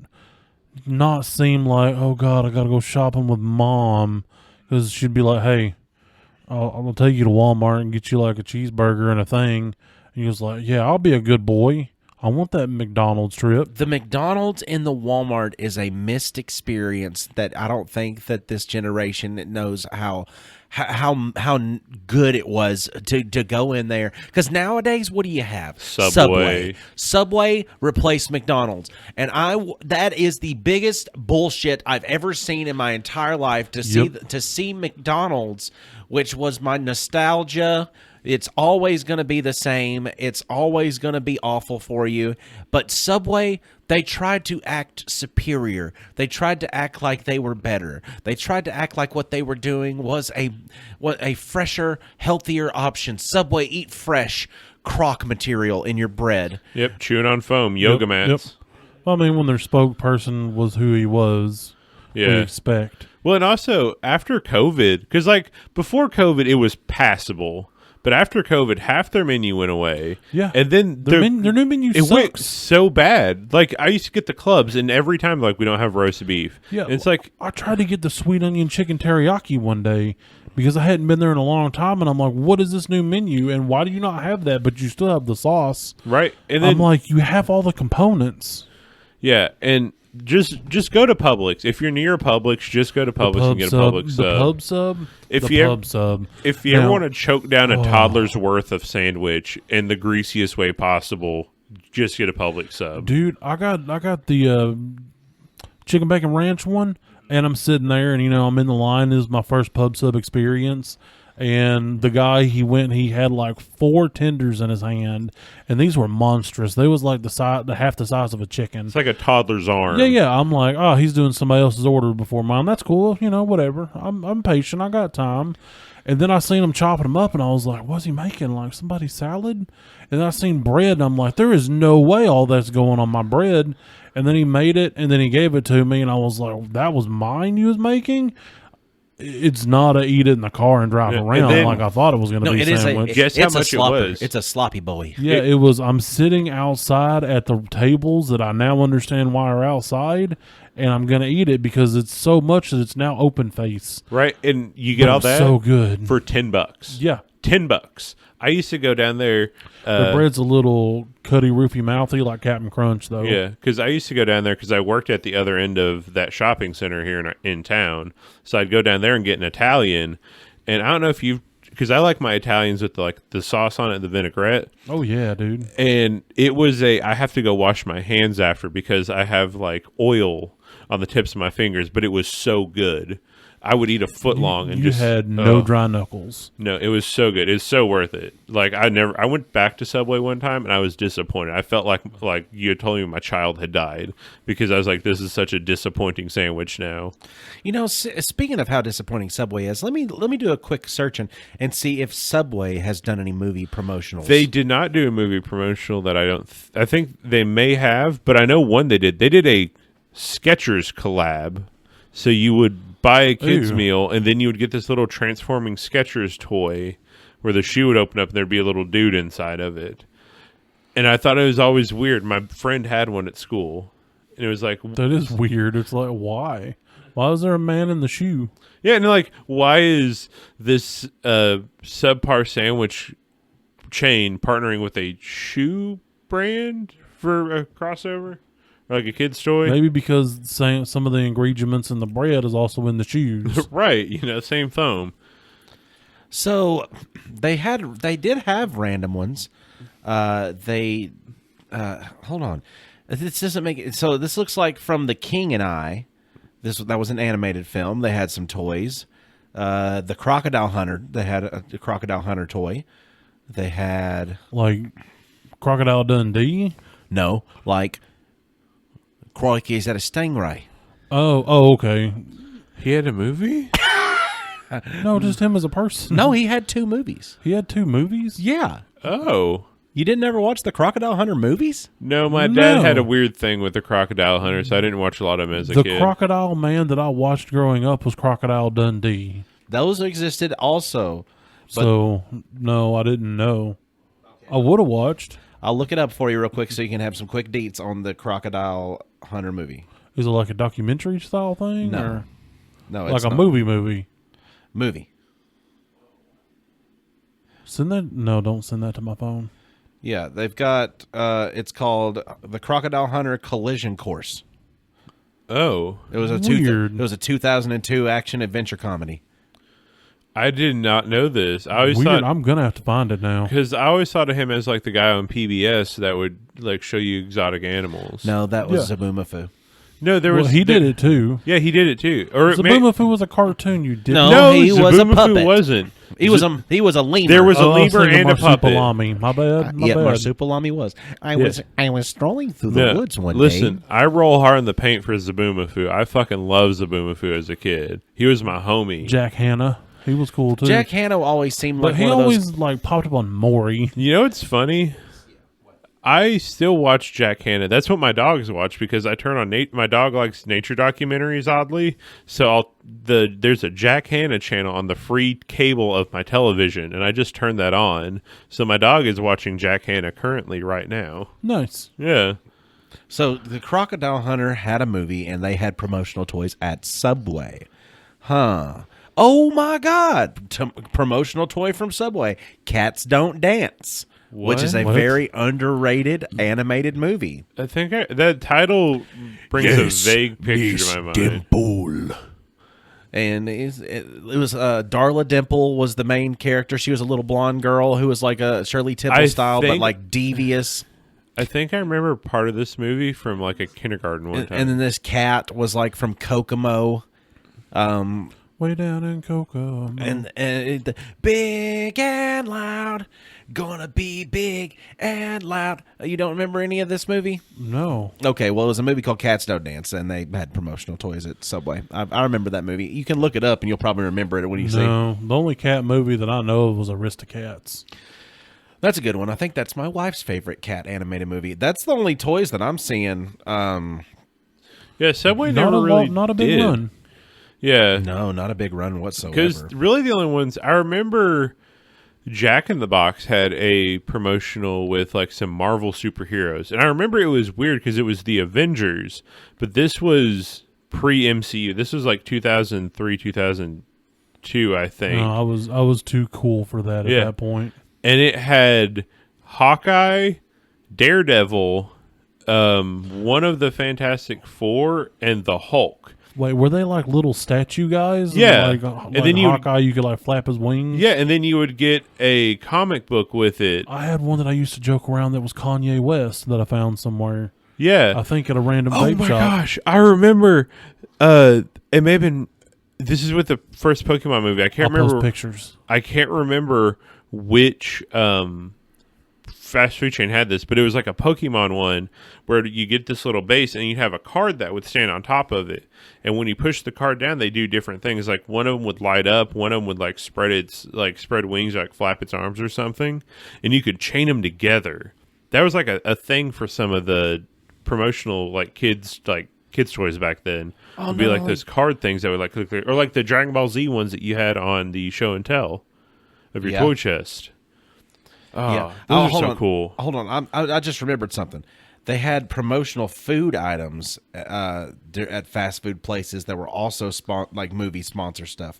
not seem like, oh God, I gotta go shopping with Mom. Because she'd be like, hey, I'll take you to Walmart and get you like a cheeseburger and a thing. And he was like, yeah, I'll be a good boy. I want that McDonald's trip. The McDonald's in the Walmart is a missed experience that I don't think that this generation knows how good it was to go in there. Because nowadays, what do you have? Subway replaced McDonald's, and that is the biggest bullshit I've ever seen in my entire life. To see McDonald's, which was my nostalgia. It's always going to be the same. It's always going to be awful for you. But Subway, they tried to act superior. They tried to act like they were better. They tried to act like what they were doing was a fresher, healthier option. Subway, eat fresh crock material in your bread. Yep, chewing on foam, yoga mats. Yep. Well, I mean, when their spokesperson was who he was, what do you expect? Well, and also after COVID, because like before COVID, it was passable. But after COVID, half their menu went away. Yeah. And then their new menu sucks. Went so bad. Like, I used to get the clubs, and every time, like, we don't have roast beef. Yeah. And it's like... I tried to get the sweet onion chicken teriyaki one day because I hadn't been there in a long time, and I'm like, what is this new menu, and why do you not have that, but you still have the sauce? Right. And then, I'm like, you have all the components. Yeah, and... Just go to Publix. If you're near Publix, just go to Publix and get a Publix sub. The pub sub? If you ever want to choke down a toddler's worth of sandwich in the greasiest way possible, just get a Publix sub. Dude, I got the chicken bacon ranch one, and I'm sitting there, and I'm in the line. This is my first pub sub experience, And the guy, he had like 4 tenders in his hand, and these were monstrous. They was like the half the size of a chicken. It's like a toddler's arm. Yeah. I'm like, oh, he's doing somebody else's order before mine. That's cool, whatever. I'm patient. I got time. And then I seen him chopping them up, and I was like, what's he making? Like somebody's salad? And then I seen bread, and I'm like, there is no way all that's going on my bread. And then he made it, and then he gave it to me, and I was like, that was mine you was making? It's not a eat it in the car and drive around then, like I thought it was going to be a sandwich. Guess how much it was? It's a sloppy boy. Yeah, it was. I'm sitting outside at the tables that I now understand why are outside, and I'm going to eat it because it's so much that it's now open face. Right, and you get all that so good for $10. Yeah, $10. I used to go down there. The bread's a little cutty, roofy, mouthy like Captain Crunch, though. Yeah, because I used to go down there because I worked at the other end of that shopping center here in town. So I'd go down there and get an Italian. And I don't know if because I like my Italians with the sauce on it, the vinaigrette. Oh yeah, dude. And it was I have to go wash my hands after because I have like oil on the tips of my fingers. But it was so good. I would eat a foot long and you just had no dry knuckles. No, it was so good. It's so worth it. Like I went back to Subway one time and I was disappointed. I felt like you had told me my child had died because I was like, this is such a disappointing sandwich now. Speaking of how disappointing Subway is, let me do a quick search and see if Subway has done any movie promotionals. They did not do a movie promotional that I think they may have, but I know one they did. They did a Skechers collab. So you would buy a kid's meal, and then you would get this little transforming Skechers toy where the shoe would open up and there'd be a little dude inside of it. And I thought it was always weird. My friend had one at school, and it was like... That is weird. It's like, why? Why is there a man in the shoe? Yeah, and like, why is this subpar sandwich chain partnering with a shoe brand for a crossover? Like a kid's toy? Maybe because some of the ingredients in the bread is also in the shoes. Right, same foam. So they did have random ones. Hold on. This doesn't make it. So this looks like From the King and I. That was an animated film. They had some toys. The Crocodile Hunter. They had a Crocodile Hunter toy. They had like Crocodile Dundee. No, like Crikey's at a Stingray. Oh, okay. He had a movie? No, just him as a person. No, he had 2 movies. He had 2 movies? Yeah. Oh. You didn't ever watch the Crocodile Hunter movies? No, my dad had a weird thing with the Crocodile Hunter, so I didn't watch a lot of them as a kid. The Crocodile Man that I watched growing up was Crocodile Dundee. Those existed also. So, no, I didn't know. Okay. I would have watched. I'll look it up for you real quick so you can have some quick deets on the Crocodile Hunter movie. Is it like a documentary style thing? No. Or No, like it's a not. movie? Movie. Send that? No, don't send that to my phone. Yeah, they've got, it's called The Crocodile Hunter Collision Course. Oh. It was a Weird. It was a 2002 action adventure comedy. I did not know this. I always Weird. thought... I'm going to have to find it now. Because I always thought of him as like the guy on PBS that would like show you exotic animals. No, that was Zaboomafoo. No, there Well, was... he did it too. Yeah, he did it too. Or Zaboomafoo was a cartoon, you did. No, he was a Zaboomafoo puppet. wasn't. He was a lemur. There was a I was lemur thinking and a puppet. Marsupilami. My bad. My yeah, bad. Marsupilami was. I was strolling through the woods one day. Listen, I roll hard in the paint for Zaboomafoo. I fucking love Zaboomafoo as a kid. He was my homie. Jack Hanna. He was cool too. Jack Hanna always seemed like but he one of always those. like popped up on Maury. You know what's funny? I still watch Jack Hanna. That's what my dogs watch because I turn on my dog likes nature documentaries oddly. So there's a Jack Hanna channel on the free cable of my television and I just turned that on. So my dog is watching Jack Hanna currently right now. Nice. Yeah. So the Crocodile Hunter had a movie and they had promotional toys at Subway. Huh. Oh my God. Promotional toy from Subway. Cats Don't Dance. Which is a very underrated animated movie. I think that title brings a vague picture to my mind. Dimple. And it was Darla Dimple was the main character. She was a little blonde girl who was like a Shirley Temple style, but like devious. I think I remember part of this movie from like a kindergarten one time. And then this cat was like from Kokomo. Way down in Cocoa. And the big and loud, gonna be big and loud. You don't remember any of this movie? No. Okay, well, it was a movie called Cats Don't Dance, and they had promotional toys at Subway. I remember that movie. You can look it up, and you'll probably remember it when you see. No, the only cat movie that I know of was Aristocats. That's a good one. I think that's my wife's favorite cat animated movie. That's the only toys that I'm seeing. Yeah, Subway Not never really not a big did. run. Yeah, No, not a big run whatsoever. because really the only ones I remember, Jack in the Box had a promotional with like some Marvel superheroes, and I remember it was weird because it was the Avengers, but this was pre MCU. This was like 2003, 2002, I think. No, I was too cool for that at that point. And it had Hawkeye, Daredevil, one of the Fantastic Four, and the Hulk. Wait, were they like little statue guys? Yeah. Like And then you- Hawkeye, you could like flap his wings. Yeah, and then you would get a comic book with it. I had one that I used to joke around that was Kanye West that I found somewhere. Yeah. I think at a random Oh vape my shop. gosh, I remember. It may have been. This is with the first Pokemon movie. I can't I'll post remember. pictures. I can't remember which fast food chain had this, but it was like a Pokemon one where you get this little base and you have a card that would stand on top of it. And when you push the card down, they do different things. Like one of them would light up, one of them would like spread wings, like flap its arms or something, and you could chain them together. That was like a thing for some of the promotional kids toys back then. It'd be like those card things that would like look or like the Dragon Ball Z ones that you had on the show and tell of your toy chest. Oh, Yeah. those are hold so on. cool. Hold on. I just remembered something. They had promotional food items at fast food places that were also like movie sponsor stuff.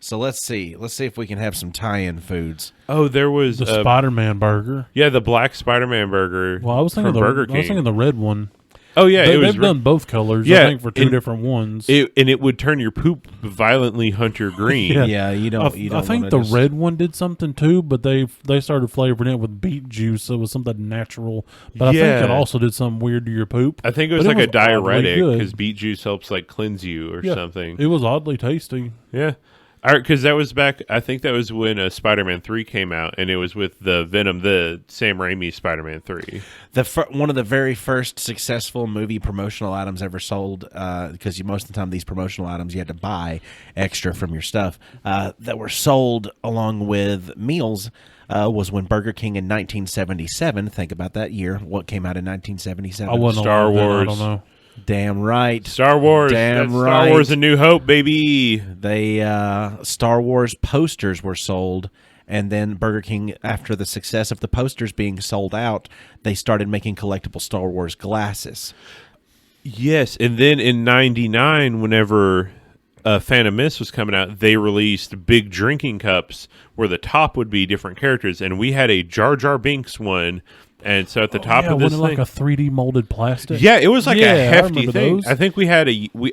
So let's see. Let's see if we can have some tie-in foods. Oh, there was The Spider-Man burger. the black Spider-Man burger. Well, I was thinking from Burger King. I was thinking the red one. Oh yeah, it was They've done both colors. Yeah, I think for two and different ones. it would turn your poop violently hunter green. Yeah. Yeah, you don't. I think wanna the just- red one did something too, but they started flavoring it with beet juice, so it was something natural. But I think Yeah. it also did something weird to your poop. I think it was But like a oddly diuretic good. because beet juice helps like cleanse you or something. It was oddly tasty. Yeah. Because that was back, I think that was when Spider-Man 3 came out, and it was with the Venom, the Sam Raimi Spider-Man 3. One of the very first successful movie promotional items ever sold, because most of the time these promotional items you had to buy extra from your stuff, that were sold along with meals, was when Burger King in 1977, think about that year, what came out in 1977? I wasn't Star alive then, Wars. I don't know. Damn right. Star Wars. Damn That's right. Star Wars A New Hope, baby. They Star Wars posters were sold, and then Burger King, after the success of the posters being sold out, they started making collectible Star Wars glasses. Yes, and then in 99, whenever Phantom Menace was coming out, they released big drinking cups where the top would be different characters, and we had a Jar Jar Binks one. And so at the top of this wasn't thing, it like a 3D molded plastic? yeah, it was like Yeah, a I hefty remember thing. those. I think we had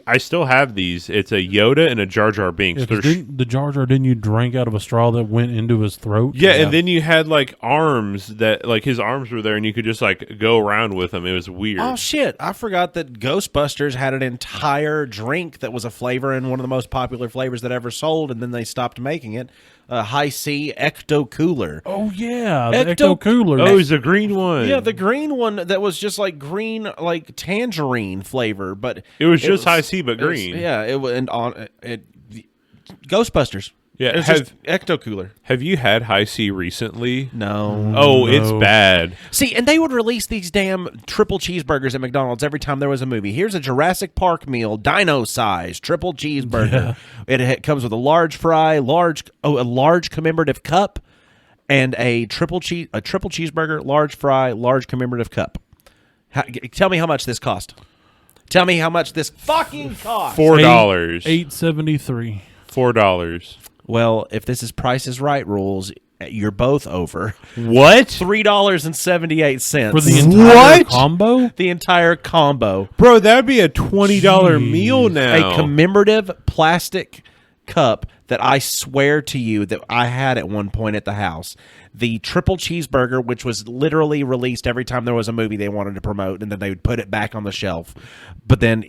I still have these. It's a Yoda and a Jar Jar Binks. Yeah, 'cause They're didn't the Jar Jar, didn't you drink out of a straw that went into his throat? Yeah, and then you had like arms that like his arms were there, and you could just like go around with them. It was weird. Oh shit! I forgot that Ghostbusters had an entire drink that was a flavor and one of the most popular flavors that ever sold, and then they stopped making it. High C Ecto Cooler. Oh yeah, the Ecto- Ecto Cooler. Oh, it was a green one. Yeah, the green one that was just like green, like tangerine flavor, but It was just High C, but it was- green. yeah, it was and on it. Ghostbusters. Yeah, it was have- just Ecto Cooler. Have you had High C recently? No. Oh, it's bad. See, and they would release these damn triple cheeseburgers at McDonald's every time there was a movie. Here's a Jurassic Park meal, dino size, triple cheeseburger. It comes with a large fry, a large commemorative cup, and a triple cheeseburger, large fry, large commemorative cup. Tell me how much this cost. Tell me how much this fucking cost. $4. $8.73. $4. Well, if this is Price is Right rules, you're both over. What? $3.78 For the entire What? combo? the entire combo. Bro, that'd be a $20 meal now. A commemorative plastic cup that I swear to you that I had at one point at the house. The triple cheeseburger, which was literally released every time there was a movie they wanted to promote, and then they would put it back on the shelf. But then,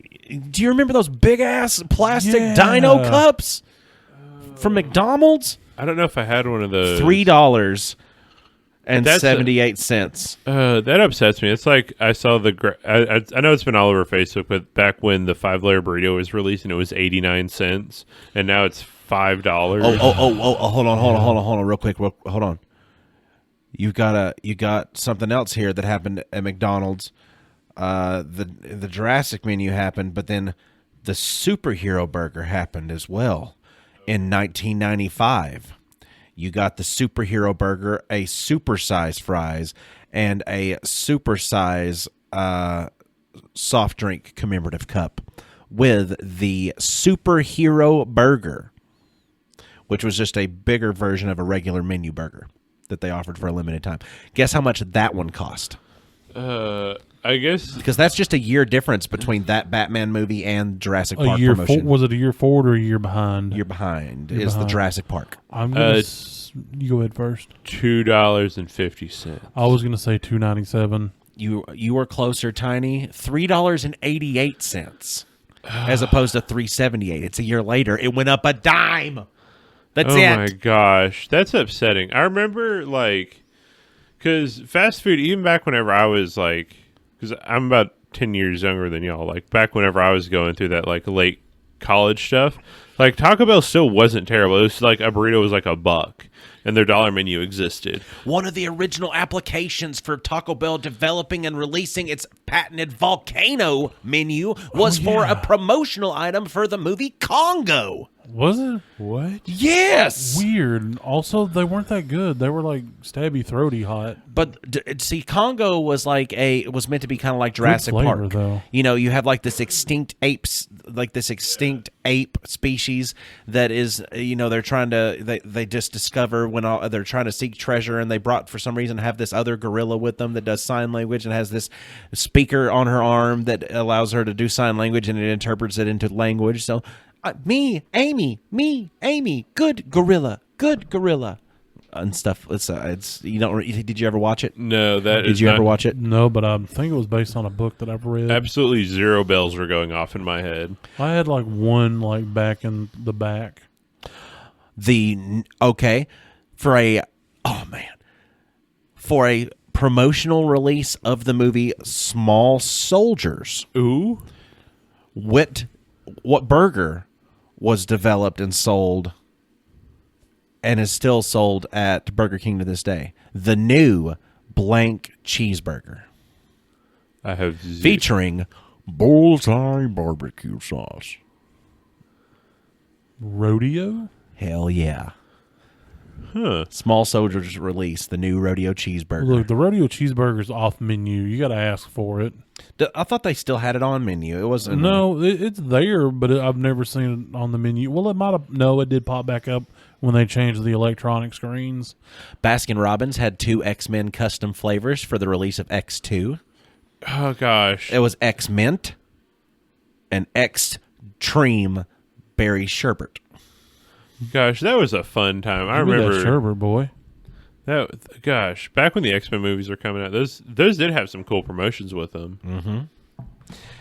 do you remember those big ass plastic Yeah. dino cups? from McDonald's. I don't know if I had one of those. $3.78. That upsets me. It's like I saw I know it's been all over Facebook, but back when the 5-layer burrito was released and it was 89 cents, and now it's $5. Hold on, real quick. Hold on. You got something else here that happened at McDonald's. The Jurassic menu happened, but then the superhero burger happened as well in 1995. You got the superhero burger, a supersize fries, and a supersize soft drink commemorative cup with the superhero burger, which was just a bigger version of a regular menu burger that they offered for a limited time. Guess how much that one cost? I guess Because that's just a year difference between that Batman movie and Jurassic Park promotion. Was it a year forward or a year behind? Year behind is the Jurassic Park. I'm gonna you go ahead first. $2.50. I was gonna say $2.97. You were closer, Tiny. $3.88 as opposed to $3.78. It's a year later. It went up a dime. That's it. Oh my gosh, that's upsetting. I remember because fast food, even back whenever I was because I'm about 10 years younger than y'all. Like back whenever I was going through that late college stuff, Taco Bell still wasn't terrible. It was like a burrito was like $1, and their dollar menu existed. One of the original applications for Taco Bell developing and releasing its patented Volcano menu was for a promotional item for the movie Congo. Was it? What? Yes. Weird. Also, they weren't that good. They were stabby, throaty hot. But see, Congo was was meant to be kind of like Jurassic flavor, Park. though. You have this extinct ape species that is, they're trying to they just discover when they're trying to seek treasure, and they brought for some reason have this other gorilla with them that does sign language and has this speaker on her arm that allows her to do sign language, and it interprets it into language. So. Me, Amy, good gorilla, and stuff. It's you don't. Did you ever watch it? No, Did you ever watch it? No, but I think it was based on a book that I've read. Absolutely zero bells were going off in my head. I had one back in the back. For a promotional release of the movie Small Soldiers. Ooh, What burger was developed and sold and is still sold at Burger King to this day? The new blank cheeseburger. I have Featuring bullseye barbecue sauce. Rodeo? Hell yeah. Huh. Small Soldiers released the new rodeo cheeseburger. Look, the rodeo cheeseburger's off menu. You got to ask for it. I thought they still had it on menu. It wasn't. No, it's there, but I've never seen it on the menu. Well, it might have. No, it did pop back up when they changed the electronic screens. Baskin Robbins had 2 X-Men custom flavors for the release of X2. Oh gosh, It was X-Mint and X-Treme Berry Sherbet. gosh, that was a fun time. I Give me remember that sherbet, boy. Gosh, back when the X-Men movies were coming out, those did have some cool promotions with them. Mm-hmm.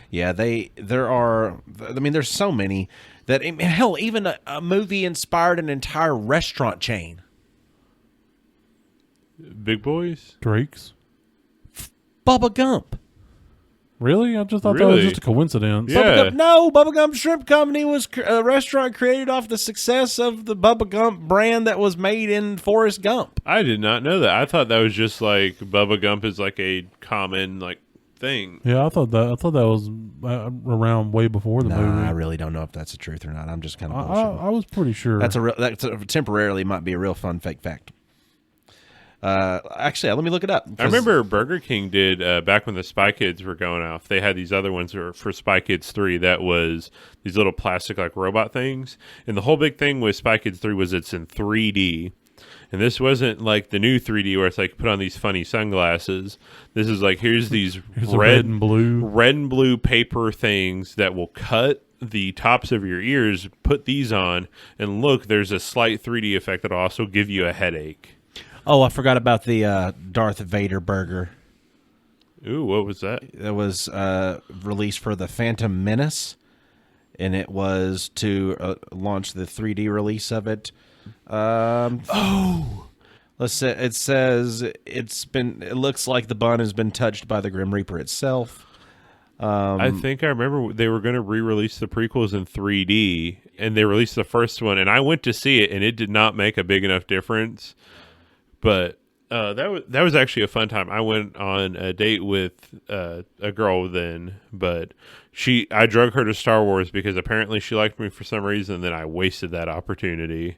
Yeah, there's so many that, hell, even a movie inspired an entire restaurant chain. Big Boys? Drake's? Bubba Gump. Really? I just thought that was just a coincidence. Yeah. Bubba Gump Shrimp Company was a restaurant created off the success of the Bubba Gump brand that was made in Forrest Gump. I did not know that. I thought that was just Bubba Gump is a common thing. Yeah, I thought that was around way before the movie. I really don't know if that's the truth or not. I'm just kind of bullshitting. I was pretty sure. Temporarily might be a real fun fake fact. Actually, let me look it up. I remember Burger King did back when the Spy Kids were going off. They had these other ones for Spy Kids 3 that was these little plastic robot things. And the whole big thing with Spy Kids 3 was it's in 3D. And this wasn't the new 3D where it's put on these funny sunglasses. This is here's these red and blue paper things that will cut the tops of your ears. Put these on, and look, there's a slight 3D effect that'll also give you a headache. Oh, I forgot about the Darth Vader burger. Ooh, what was that? It was released for the Phantom Menace. and it was to launch the 3D release of it. Let's say it says it looks like the bun has been touched by the Grim Reaper itself. I think I remember they were going to re-release the prequels in 3D, and they released the first one, and I went to see it, and it did not make a big enough difference. But that was actually a fun time. I went on a date with a girl then, but I drug her to Star Wars because apparently she liked me for some reason, and then I wasted that opportunity.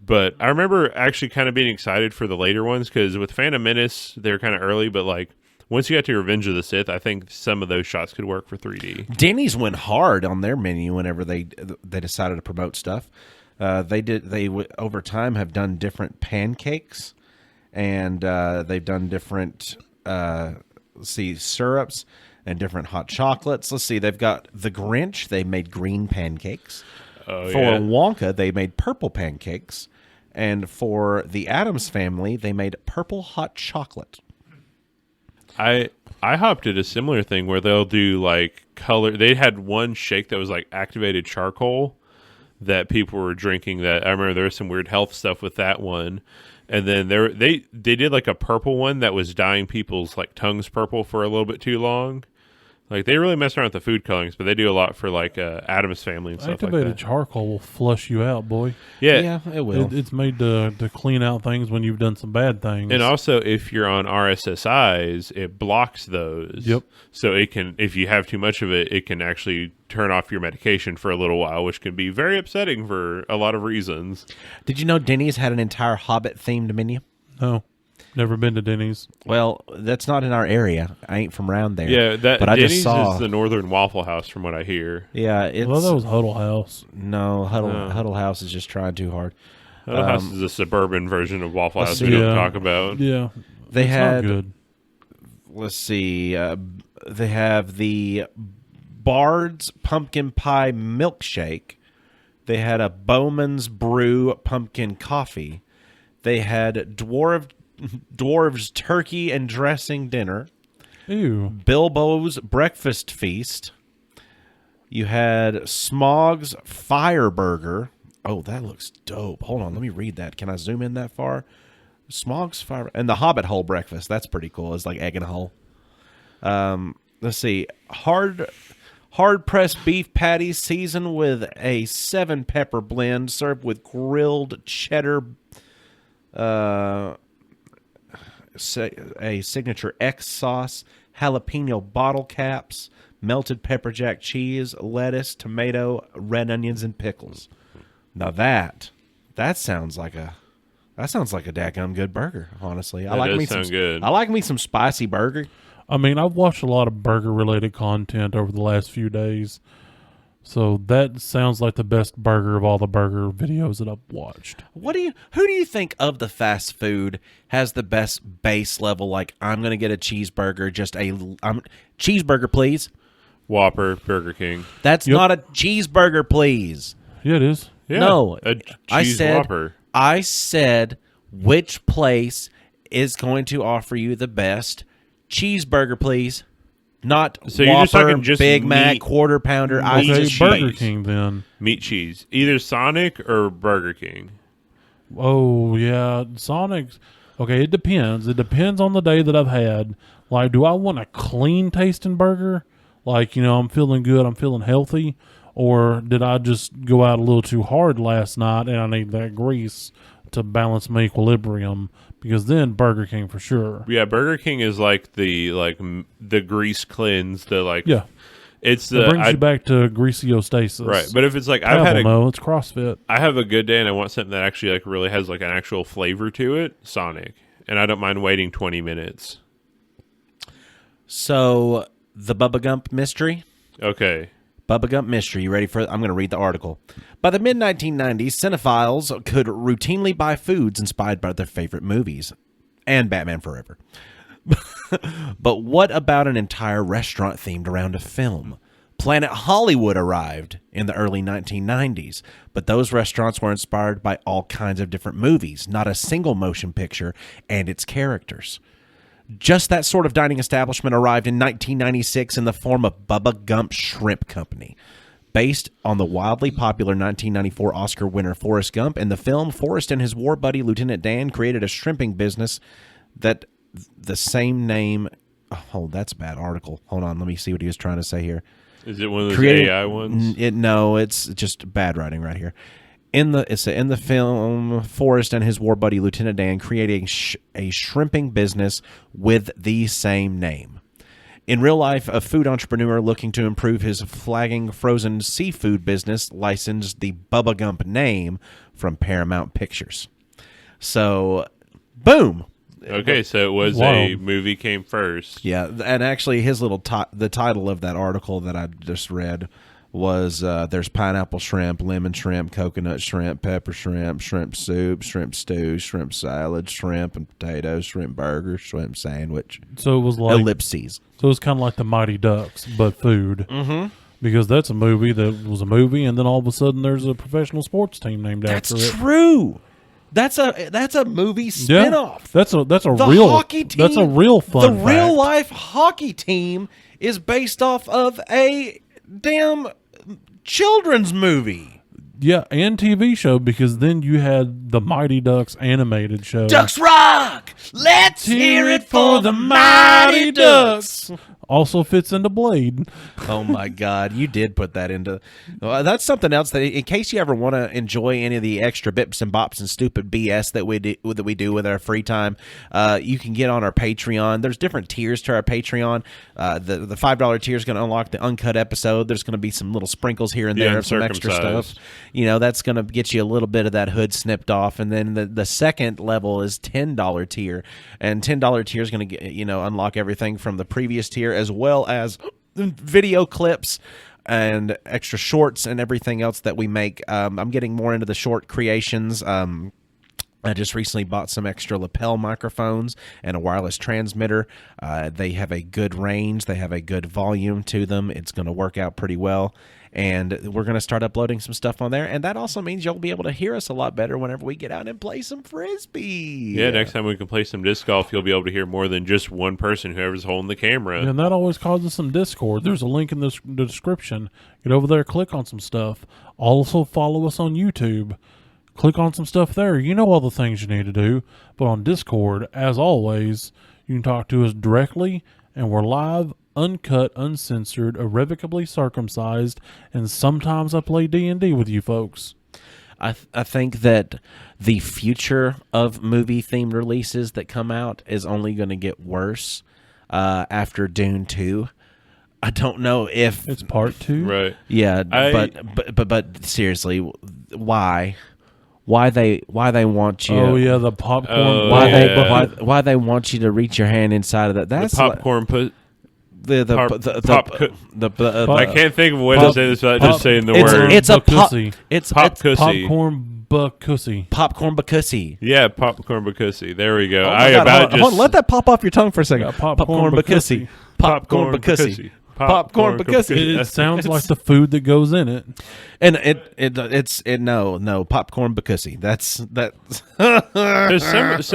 But I remember actually kind of being excited for the later ones because with Phantom Menace, they're kind of early, but like once you got to Revenge of the Sith, I think some of those shots could work for 3D. Denny's went hard on their menu whenever they decided to promote stuff. They over time have done different pancakes, and they've done different syrups and different hot chocolates. Let's see, they've got the Grinch. They made green pancakes. Oh, For yeah. Wonka, they made purple pancakes. And for the Addams Family, they made purple hot chocolate. I hopped at a similar thing where they'll do like color. They had one shake that was like activated charcoal that people were drinking. That I remember there was some weird health stuff with that one. And then they did like a purple one that was dyeing people's like tongues purple for a little bit too long. Like they really mess around with the food colorings, but they do a lot for like Addams Family and stuff like Activated that. charcoal will flush you out, boy. Yeah. It will. It's made to clean out things when you've done some bad things. And also, if you're on RSSIs, it blocks those. Yep. So it can, if you have too much of it, it can actually turn off your medication for a little while, which can be very upsetting for a lot of reasons. Did you know Denny's had an entire Hobbit-themed menu? No, never been to Denny's. Well, that's not in our area. I ain't from around there. Yeah, but I Denny's just saw. is the Northern Waffle House, from what I hear. Yeah, it's Well, that was Huddle House. no Huddle House is just trying too hard. Huddle House is a suburban version of Waffle House we see. don't Yeah. talk about. Yeah, They it's had. not good. Let's see. They have the Bard's Pumpkin Pie Milkshake. They had a Bowman's Brew Pumpkin Coffee. They had Dwarves Turkey and Dressing Dinner. Ew. Bilbo's Breakfast Feast. You had Smog's Fire Burger. Oh, that looks dope. Hold on, let me read that. Can I zoom in that far? Smog's Fire... And the Hobbit Hole Breakfast. That's pretty cool. It's like egg in a hole. Let's see. Hard-pressed beef patties seasoned with a 7-pepper blend served with grilled cheddar... a signature X sauce, jalapeno bottle caps, melted pepper jack cheese, lettuce, tomato, red onions, and pickles. Now that sounds like a dadgum good burger. Honestly, I does sound good. I like me some spicy burger. I mean, I've watched a lot of burger-related content over the last few days, so that sounds like the best burger of all the burger videos that I've watched. Who do you think of the fast food has the best base level? Like, I'm gonna get a cheeseburger, cheeseburger, please. Whopper, Burger King. That's not a cheeseburger, please. Yeah, it is. Yeah, No, a cheese Whopper. I said which place is going to offer you the best cheeseburger, please. Not So you're Whopper, just talking just Big Mac, meat- quarter pounder. I meat Okay, just Burger cheese. King then. Meat cheese. Either Sonic or Burger King. Oh, yeah. Sonic's... Okay, it depends. It depends on the day that I've had. Like, do I want a clean tasting burger? Like, I'm feeling good, I'm feeling healthy? Or did I just go out a little too hard last night and I need that grease to balance my equilibrium? Because then Burger King for sure. Yeah, Burger King is like the grease cleanse. Yeah. It's It brings you back to greasiostasis. right. But if it's like No, it's CrossFit. I have a good day and I want something that actually like really has like an actual flavor to it, Sonic, and I don't mind waiting 20 minutes. So the Bubba Gump mystery. Okay. Bubba Gump mystery. You ready for it? I'm going to read the article. By the mid-1990s, cinephiles could routinely buy foods inspired by their favorite movies and Batman Forever. But what about an entire restaurant themed around a film? Planet Hollywood arrived in the early 1990s, but those restaurants were inspired by all kinds of different movies, not a single motion picture and its characters. Just that sort of dining establishment arrived in 1996 in the form of Bubba Gump Shrimp Company. based on the wildly popular 1994 Oscar winner Forrest Gump. In the film, Forrest and his war buddy, Lieutenant Dan, created a shrimping business that the same name... Oh, that's a bad article. Hold on, let me see what he was trying to say here. Is it one of those AI ones? No, it's just bad writing right here. In the film, Forrest and his war buddy Lieutenant Dan creating a shrimping business with the same name. In real life, a food entrepreneur looking to improve his flagging frozen seafood business licensed the Bubba Gump name from Paramount Pictures. So, boom. Okay, so it was a movie came first. Yeah, and actually his little the title of that article that I just read was there's pineapple shrimp, lemon shrimp, coconut shrimp, pepper shrimp, shrimp soup, shrimp stew, shrimp salad, shrimp and potatoes, shrimp burger, shrimp sandwich. So it was like ellipses. So it was kind of like the Mighty Ducks, but food. Mm-hmm. Because that's a movie that was a movie, and then all of a sudden there's a professional sports team named after it. That's true. That's a movie spinoff. Yeah, that's a the real hockey team. That's a real fun. The real life hockey team is based off of a damn children's movie. Yeah, and TV show, because then you had the Mighty Ducks animated show. Ducks Rock! Let's hear it for the Mighty Ducks! Also fits into Blade. Oh my God, you did put that into... that's something else that, in case you ever want to enjoy any of the extra bips and bops and stupid BS that we do with our free time, you can get on our Patreon. There's different tiers to our Patreon. The $5 tier is going to unlock the uncut episode. There's going to be some little sprinkles here and there of some extra stuff. That's going to get you a little bit of that hood snipped off. And then the second level is $10 tier. And $10 tier is going to get, unlock everything from the previous tier, as well as video clips and extra shorts and everything else that we make. I'm getting more into the short creations. I just recently bought some extra lapel microphones and a wireless transmitter. They have a good range. They have a good volume to them. It's going to work out pretty well. And we're going to start uploading some stuff on there. And that also means you'll be able to hear us a lot better whenever we get out and play some Frisbee. Yeah, next time we can play some disc golf, you'll be able to hear more than just one person, whoever's holding the camera. And that always causes some discord. There's a link in the description. Get over there, click on some stuff. Also follow us on YouTube. Click on some stuff there. You know all the things you need to do. But on Discord, as always, you can talk to us directly, and we're live, uncut, uncensored, irrevocably circumcised, and sometimes I play D&D with you folks. I think that the future of movie-themed releases that come out is only going to get worse after Dune 2. I don't know if... It's part 2? Right. Yeah, but seriously, why? Why they want you? Oh yeah, the popcorn. Why they want you to reach your hand inside of that? That's the popcorn. I can't think of a way to say this without just saying the word. It's a pussy. It's popcussy. Popcorn bacussy. Popcorn bacussy. Yeah, popcorn bacussy. There we go. Hold on, let that pop off your tongue for a second. Popcorn bacussy. Popcorn bacussy. Popcorn bacussy. It sounds like the food that goes in it. And it's no popcorn bacussy. That's some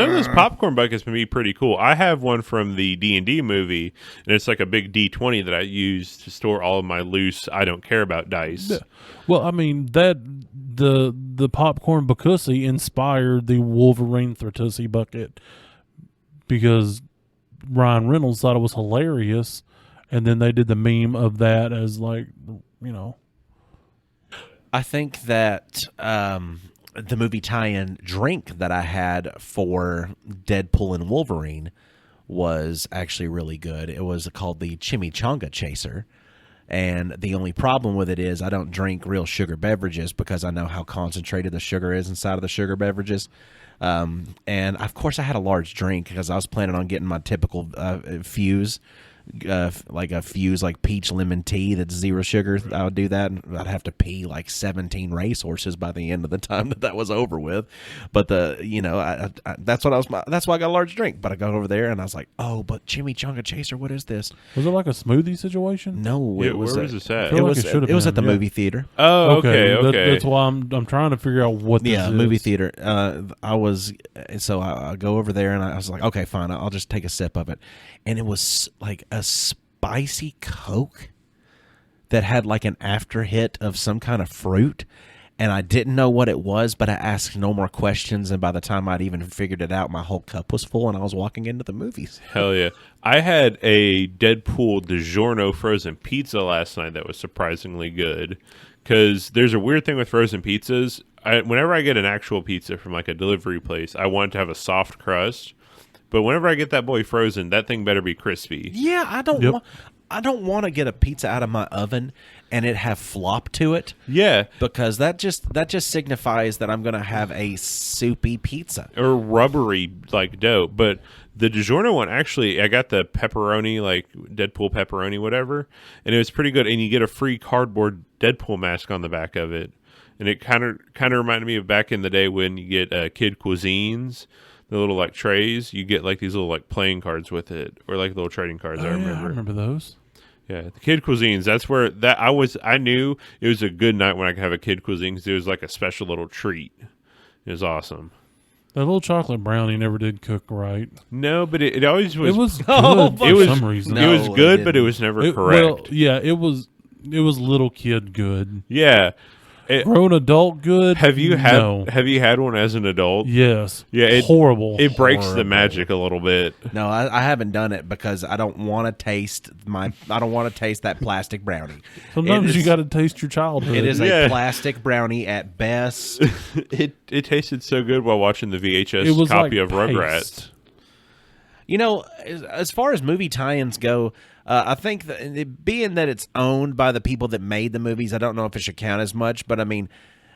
of those popcorn buckets can be pretty cool. I have one from the D&D movie, and it's like a big D20 that I use to store all of my loose I don't care about dice. Yeah. Well, I mean that the popcorn bacussy inspired the Wolverine Thratussi bucket, because Ryan Reynolds thought it was hilarious. And then they did the meme of that as I think that the movie tie-in drink that I had for Deadpool and Wolverine was actually really good. It was called the Chimichanga Chaser. And the only problem with it is I don't drink real sugar beverages because I know how concentrated the sugar is inside of the sugar beverages. And, of course, I had a large drink because I was planning on getting my typical fuse. Like a fuse, like peach lemon tea that's 0 sugar. I would do that, and I'd have to pee like 17 racehorses by the end of the time that was over with. But that's what that's why I got a large drink. But I got over there and I was like, oh, but Chimichanga Chaser, what is this? Was it like a smoothie situation? No, it was. Where was this at? It was at the movie theater. Oh, okay. That's why I'm trying to figure out what this is. Movie theater. I go over there and I was like, okay, fine, I'll just take a sip of it. And it was like a spicy Coke that had like an after hit of some kind of fruit. And I didn't know what it was, but I asked no more questions. And by the time I'd even figured it out, my whole cup was full and I was walking into the movies. Hell yeah. I had a Deadpool DiGiorno frozen pizza last night that was surprisingly good. Because there's a weird thing with frozen pizzas. Whenever I get an actual pizza from like a delivery place, I want it to have a soft crust. But whenever I get that boy frozen, that thing better be crispy. Yeah, I don't want to get a pizza out of my oven and it have flop to it. Yeah. Because that just signifies that I'm going to have a soupy pizza. Or rubbery like dough. But the DiGiorno one, actually, I got the pepperoni, like Deadpool pepperoni, whatever. And it was pretty good. And you get a free cardboard Deadpool mask on the back of it. And it kind of reminded me of back in the day when you get Kid Cuisines. The little like trays, you get like these little like playing cards with it, or like little trading cards. Oh, I remember. Yeah, I remember those. Yeah, the Kid Cuisines. That's where I knew it was a good night when I could have a Kid Cuisine because it was like a special little treat. It was awesome. That little chocolate brownie never did cook right. No, but it always was. It was good Oh, for it was some reason. No, it was it good, but it didn't. was never correct. Well, yeah, it was little kid good. Yeah. Grown adult good. Have you had No. Have you had one as an adult? Yes. Yeah, horrible. It breaks the Horrible. magic a little bit. No, I haven't done it because I don't want to taste that plastic brownie. Sometimes It you is- got to taste your childhood. It is Yeah. a plastic brownie at best. It tasted so good while watching the VHS It was copy like of Rugrats. paste. You know, as far as movie tie-ins go, I think that being that it's owned by the people that made the movies, I don't know if it should count as much. But I mean,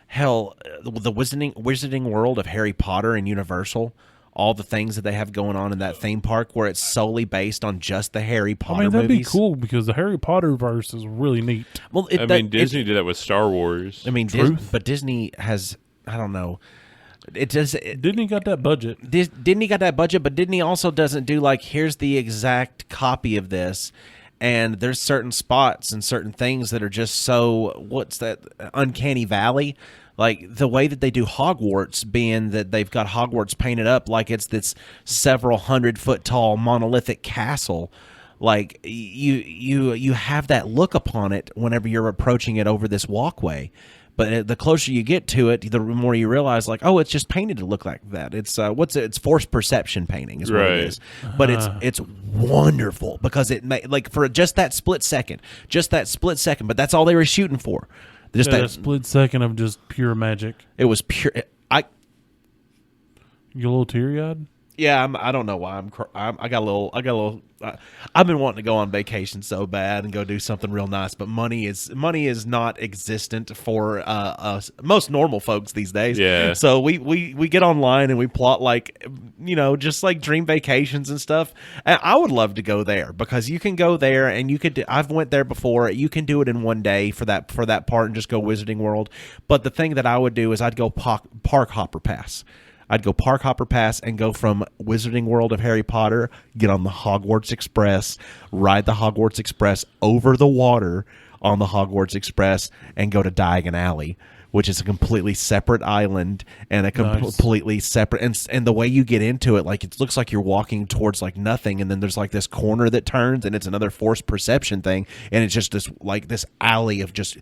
hell, the Wizarding World of Harry Potter and Universal, all the things that they have going on in that theme park, where it's solely based on just the Harry I Potter mean, that'd movies. be cool because the Harry Potter verse is really neat. Well, Disney did that with Star Wars. I mean, Truth. but Disney has, I don't know. It does. Disney got that budget. Disney got that budget, but Disney also doesn't do like, here's the exact copy of this, and there's certain spots and certain things that are just so, what's that, uncanny valley. Like the way that they do Hogwarts, being that they've got Hogwarts painted up like it's this several 100-foot tall monolithic castle. Like you have that look upon it whenever you're approaching it over this walkway. But the closer you get to it, the more you realize, like, oh, it's just painted to look like that. It's it's forced perception painting is what Right. it is. But it's wonderful because it like for just that split second. But that's all they were shooting for. Just That that split second of just pure magic. it was pure. You a little teary eyed? Yeah, I don't know why I got a little. I've been wanting to go on vacation so bad and go do something real nice, but money is not existent for us, most normal folks these days. Yeah. So we get online and we plot like, just like dream vacations and stuff. And I would love to go there because you can go there and you could. I've went there before. You can do it in one day for that part and just go Wizarding World. But the thing that I would do is I'd go park hopper pass. I'd go Park Hopper Pass and go from Wizarding World of Harry Potter, get on the Hogwarts Express, ride the Hogwarts Express over the water on the Hogwarts Express, and go to Diagon Alley, which is a completely separate island and a completely separate. And the way you get into it, like it looks like you're walking towards like nothing, and then there's like this corner that turns, and it's another forced perception thing, and it's just this alley of just.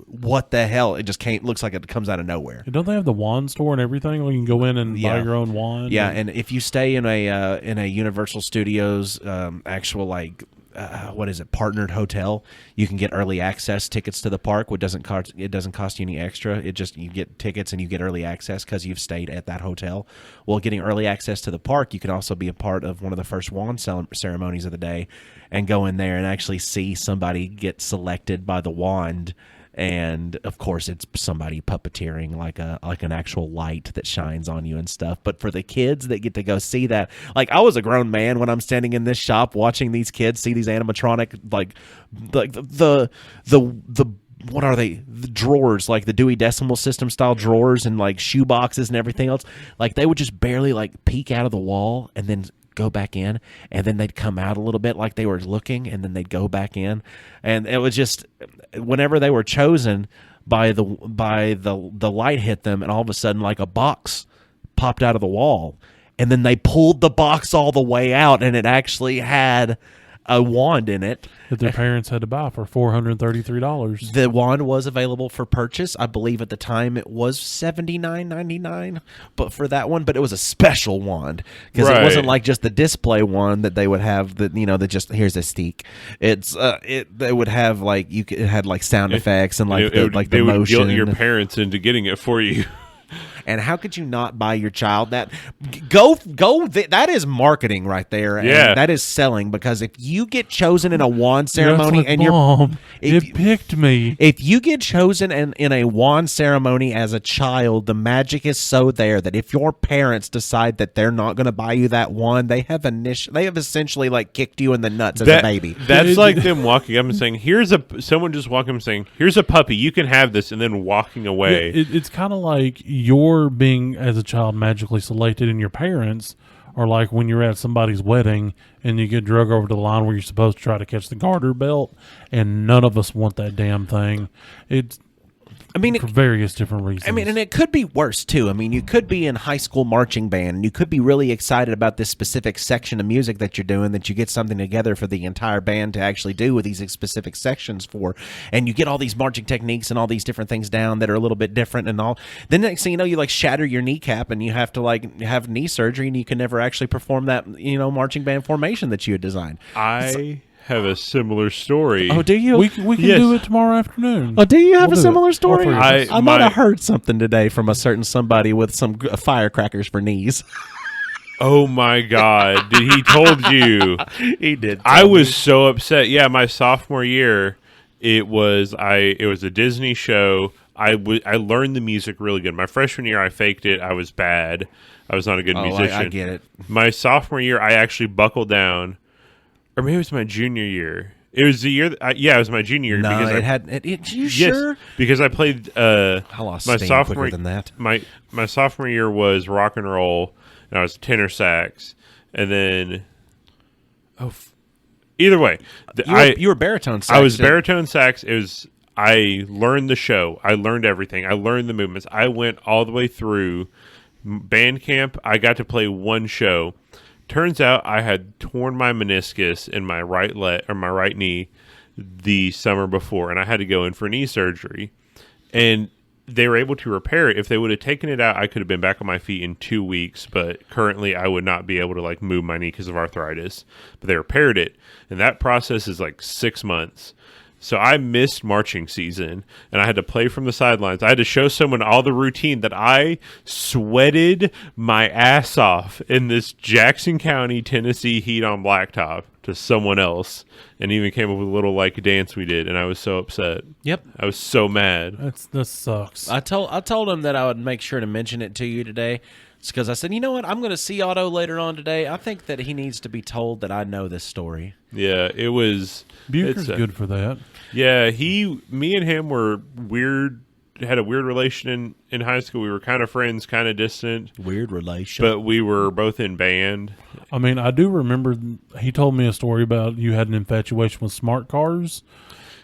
What the hell? It just looks like it comes out of nowhere. Don't they have the wand store and everything where you can go in and buy Yeah. your own wand? Yeah, and if you stay in a Universal Studios actual what is it, partnered hotel, you can get early access tickets to the park. It doesn't cost you any extra. You get tickets and you get early access because you've stayed at that hotel. Well, getting early access to the park, you can also be a part of one of the first wand ceremonies of the day, and go in there and actually see somebody get selected by the wand. And of course, it's somebody puppeteering like an actual light that shines on you and stuff. But for the kids that get to go see that, like I was a grown man when I'm standing in this shop watching these kids see these animatronic like the what are they? The drawers, like the Dewey Decimal System style drawers and like shoe boxes and everything else. Like they would just barely like peek out of the wall and then go back in, and then they'd come out a little bit like they were looking, and then they'd go back in. And it was just whenever they were chosen by the light hit them, and all of a sudden like a box popped out of the wall, and then they pulled the box all the way out, and it actually had a wand in it that their parents had to buy for $433. The wand was available for purchase. I believe at the time it was $79.99, but for that one, but it was a special wand because it wasn't like just the display wand that they would have that that just here's a stick. It's they would have like it had like sound effects and like the motion. Would guilt your parents into getting it for you. And how could you not buy your child that? Go! That is marketing right there. And that is selling because if you get chosen in a wand ceremony and it picked me. If you get chosen in a wand ceremony as a child, the magic is so there that if your parents decide that they're not going to buy you that wand, they have essentially like kicked you in the nuts as a baby. That's like them walking up and saying, someone just walking up and saying, here's a puppy, you can have this, and then walking away. It's kind of like you're being, as a child, magically selected, and your parents are like when you're at somebody's wedding and you get drug over to the line where you're supposed to try to catch the garter belt, and none of us want that damn thing. For various different reasons. And it could be worse, too. You could be in high school marching band, and you could be really excited about this specific section of music that you're doing, that you get something together for the entire band to actually do with these specific sections for, and you get all these marching techniques and all these different things down that are a little bit different and all. Then next thing you know, you, like, shatter your kneecap, and you have to, like, have knee surgery, and you can never actually perform that, marching band formation that you had designed. I have a similar story. Oh, do you? We can do it tomorrow afternoon. Oh, do you have a similar story? I might have heard something today from a certain somebody with some firecrackers for knees. Oh my God! Did he told you? He did. I was so upset. Yeah, my sophomore year, it was a Disney show. I learned the music really good. My freshman year, I faked it. I was bad. I was not a good musician. I get it. My sophomore year, I actually buckled down. Or maybe it was my junior year. It was the year. It was my junior year. No, because you yes, sure? Because I played. I lost my steam sophomore quicker than that. My sophomore year was rock and roll, and I was tenor sax, and then. Either way, you were baritone sax. I was baritone sax. I learned the show. I learned everything. I learned the movements. I went all the way through band camp. I got to play one show. Turns out I had torn my meniscus in my right leg or my right knee the summer before, and I had to go in for knee surgery. And they were able to repair it. If they would have taken it out, I could have been back on my feet in 2 weeks. But currently, I would not be able to move my knee because of arthritis. But they repaired it, and that process is 6 months. So I missed marching season, and I had to play from the sidelines. I had to show someone all the routine that I sweated my ass off in this Jackson County, Tennessee heat on blacktop to someone else, and even came up with a little dance we did, and I was so upset. Yep. I was so mad. That sucks. I told him that I would make sure to mention it to you today. It's because I said, you know what, I'm going to see Otto later on today. I think that he needs to be told that I know this story. Yeah, it was... Bucher's good for that. Yeah, me and him were weird, had a weird relation in high school. We were kind of friends, kind of distant. Weird relation. But we were both in band. I do remember he told me a story about you had an infatuation with smart cars.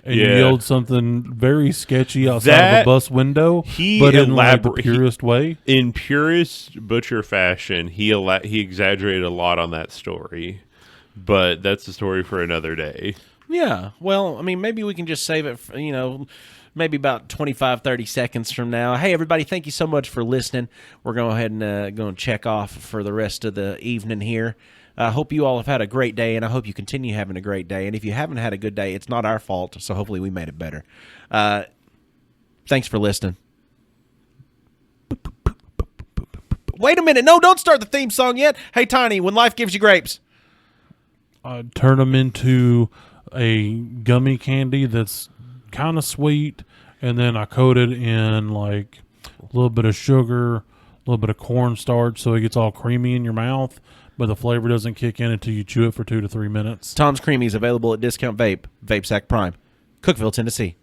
And you yelled something very sketchy outside of a bus window, but in the purest way. In purest Butcher fashion, he exaggerated a lot on that story. But that's a story for another day. Yeah. Well, maybe we can just save it for, maybe about 25, 30 seconds from now. Hey, everybody, thank you so much for listening. We're going to go ahead and go check off for the rest of the evening here. I hope you all have had a great day, and I hope you continue having a great day. And if you haven't had a good day, it's not our fault, so hopefully we made it better. Thanks for listening. Wait a minute. No, don't start the theme song yet. Hey, Tiny, when life gives you grapes. Turn them into a gummy candy that's kind of sweet, and then I coat it in a little bit of sugar, a little bit of cornstarch so it gets all creamy in your mouth. But the flavor doesn't kick in until you chew it for 2 to 3 minutes. Tom's Creamies available at Discount Vape, Vape Sack Prime, Cookeville, Tennessee.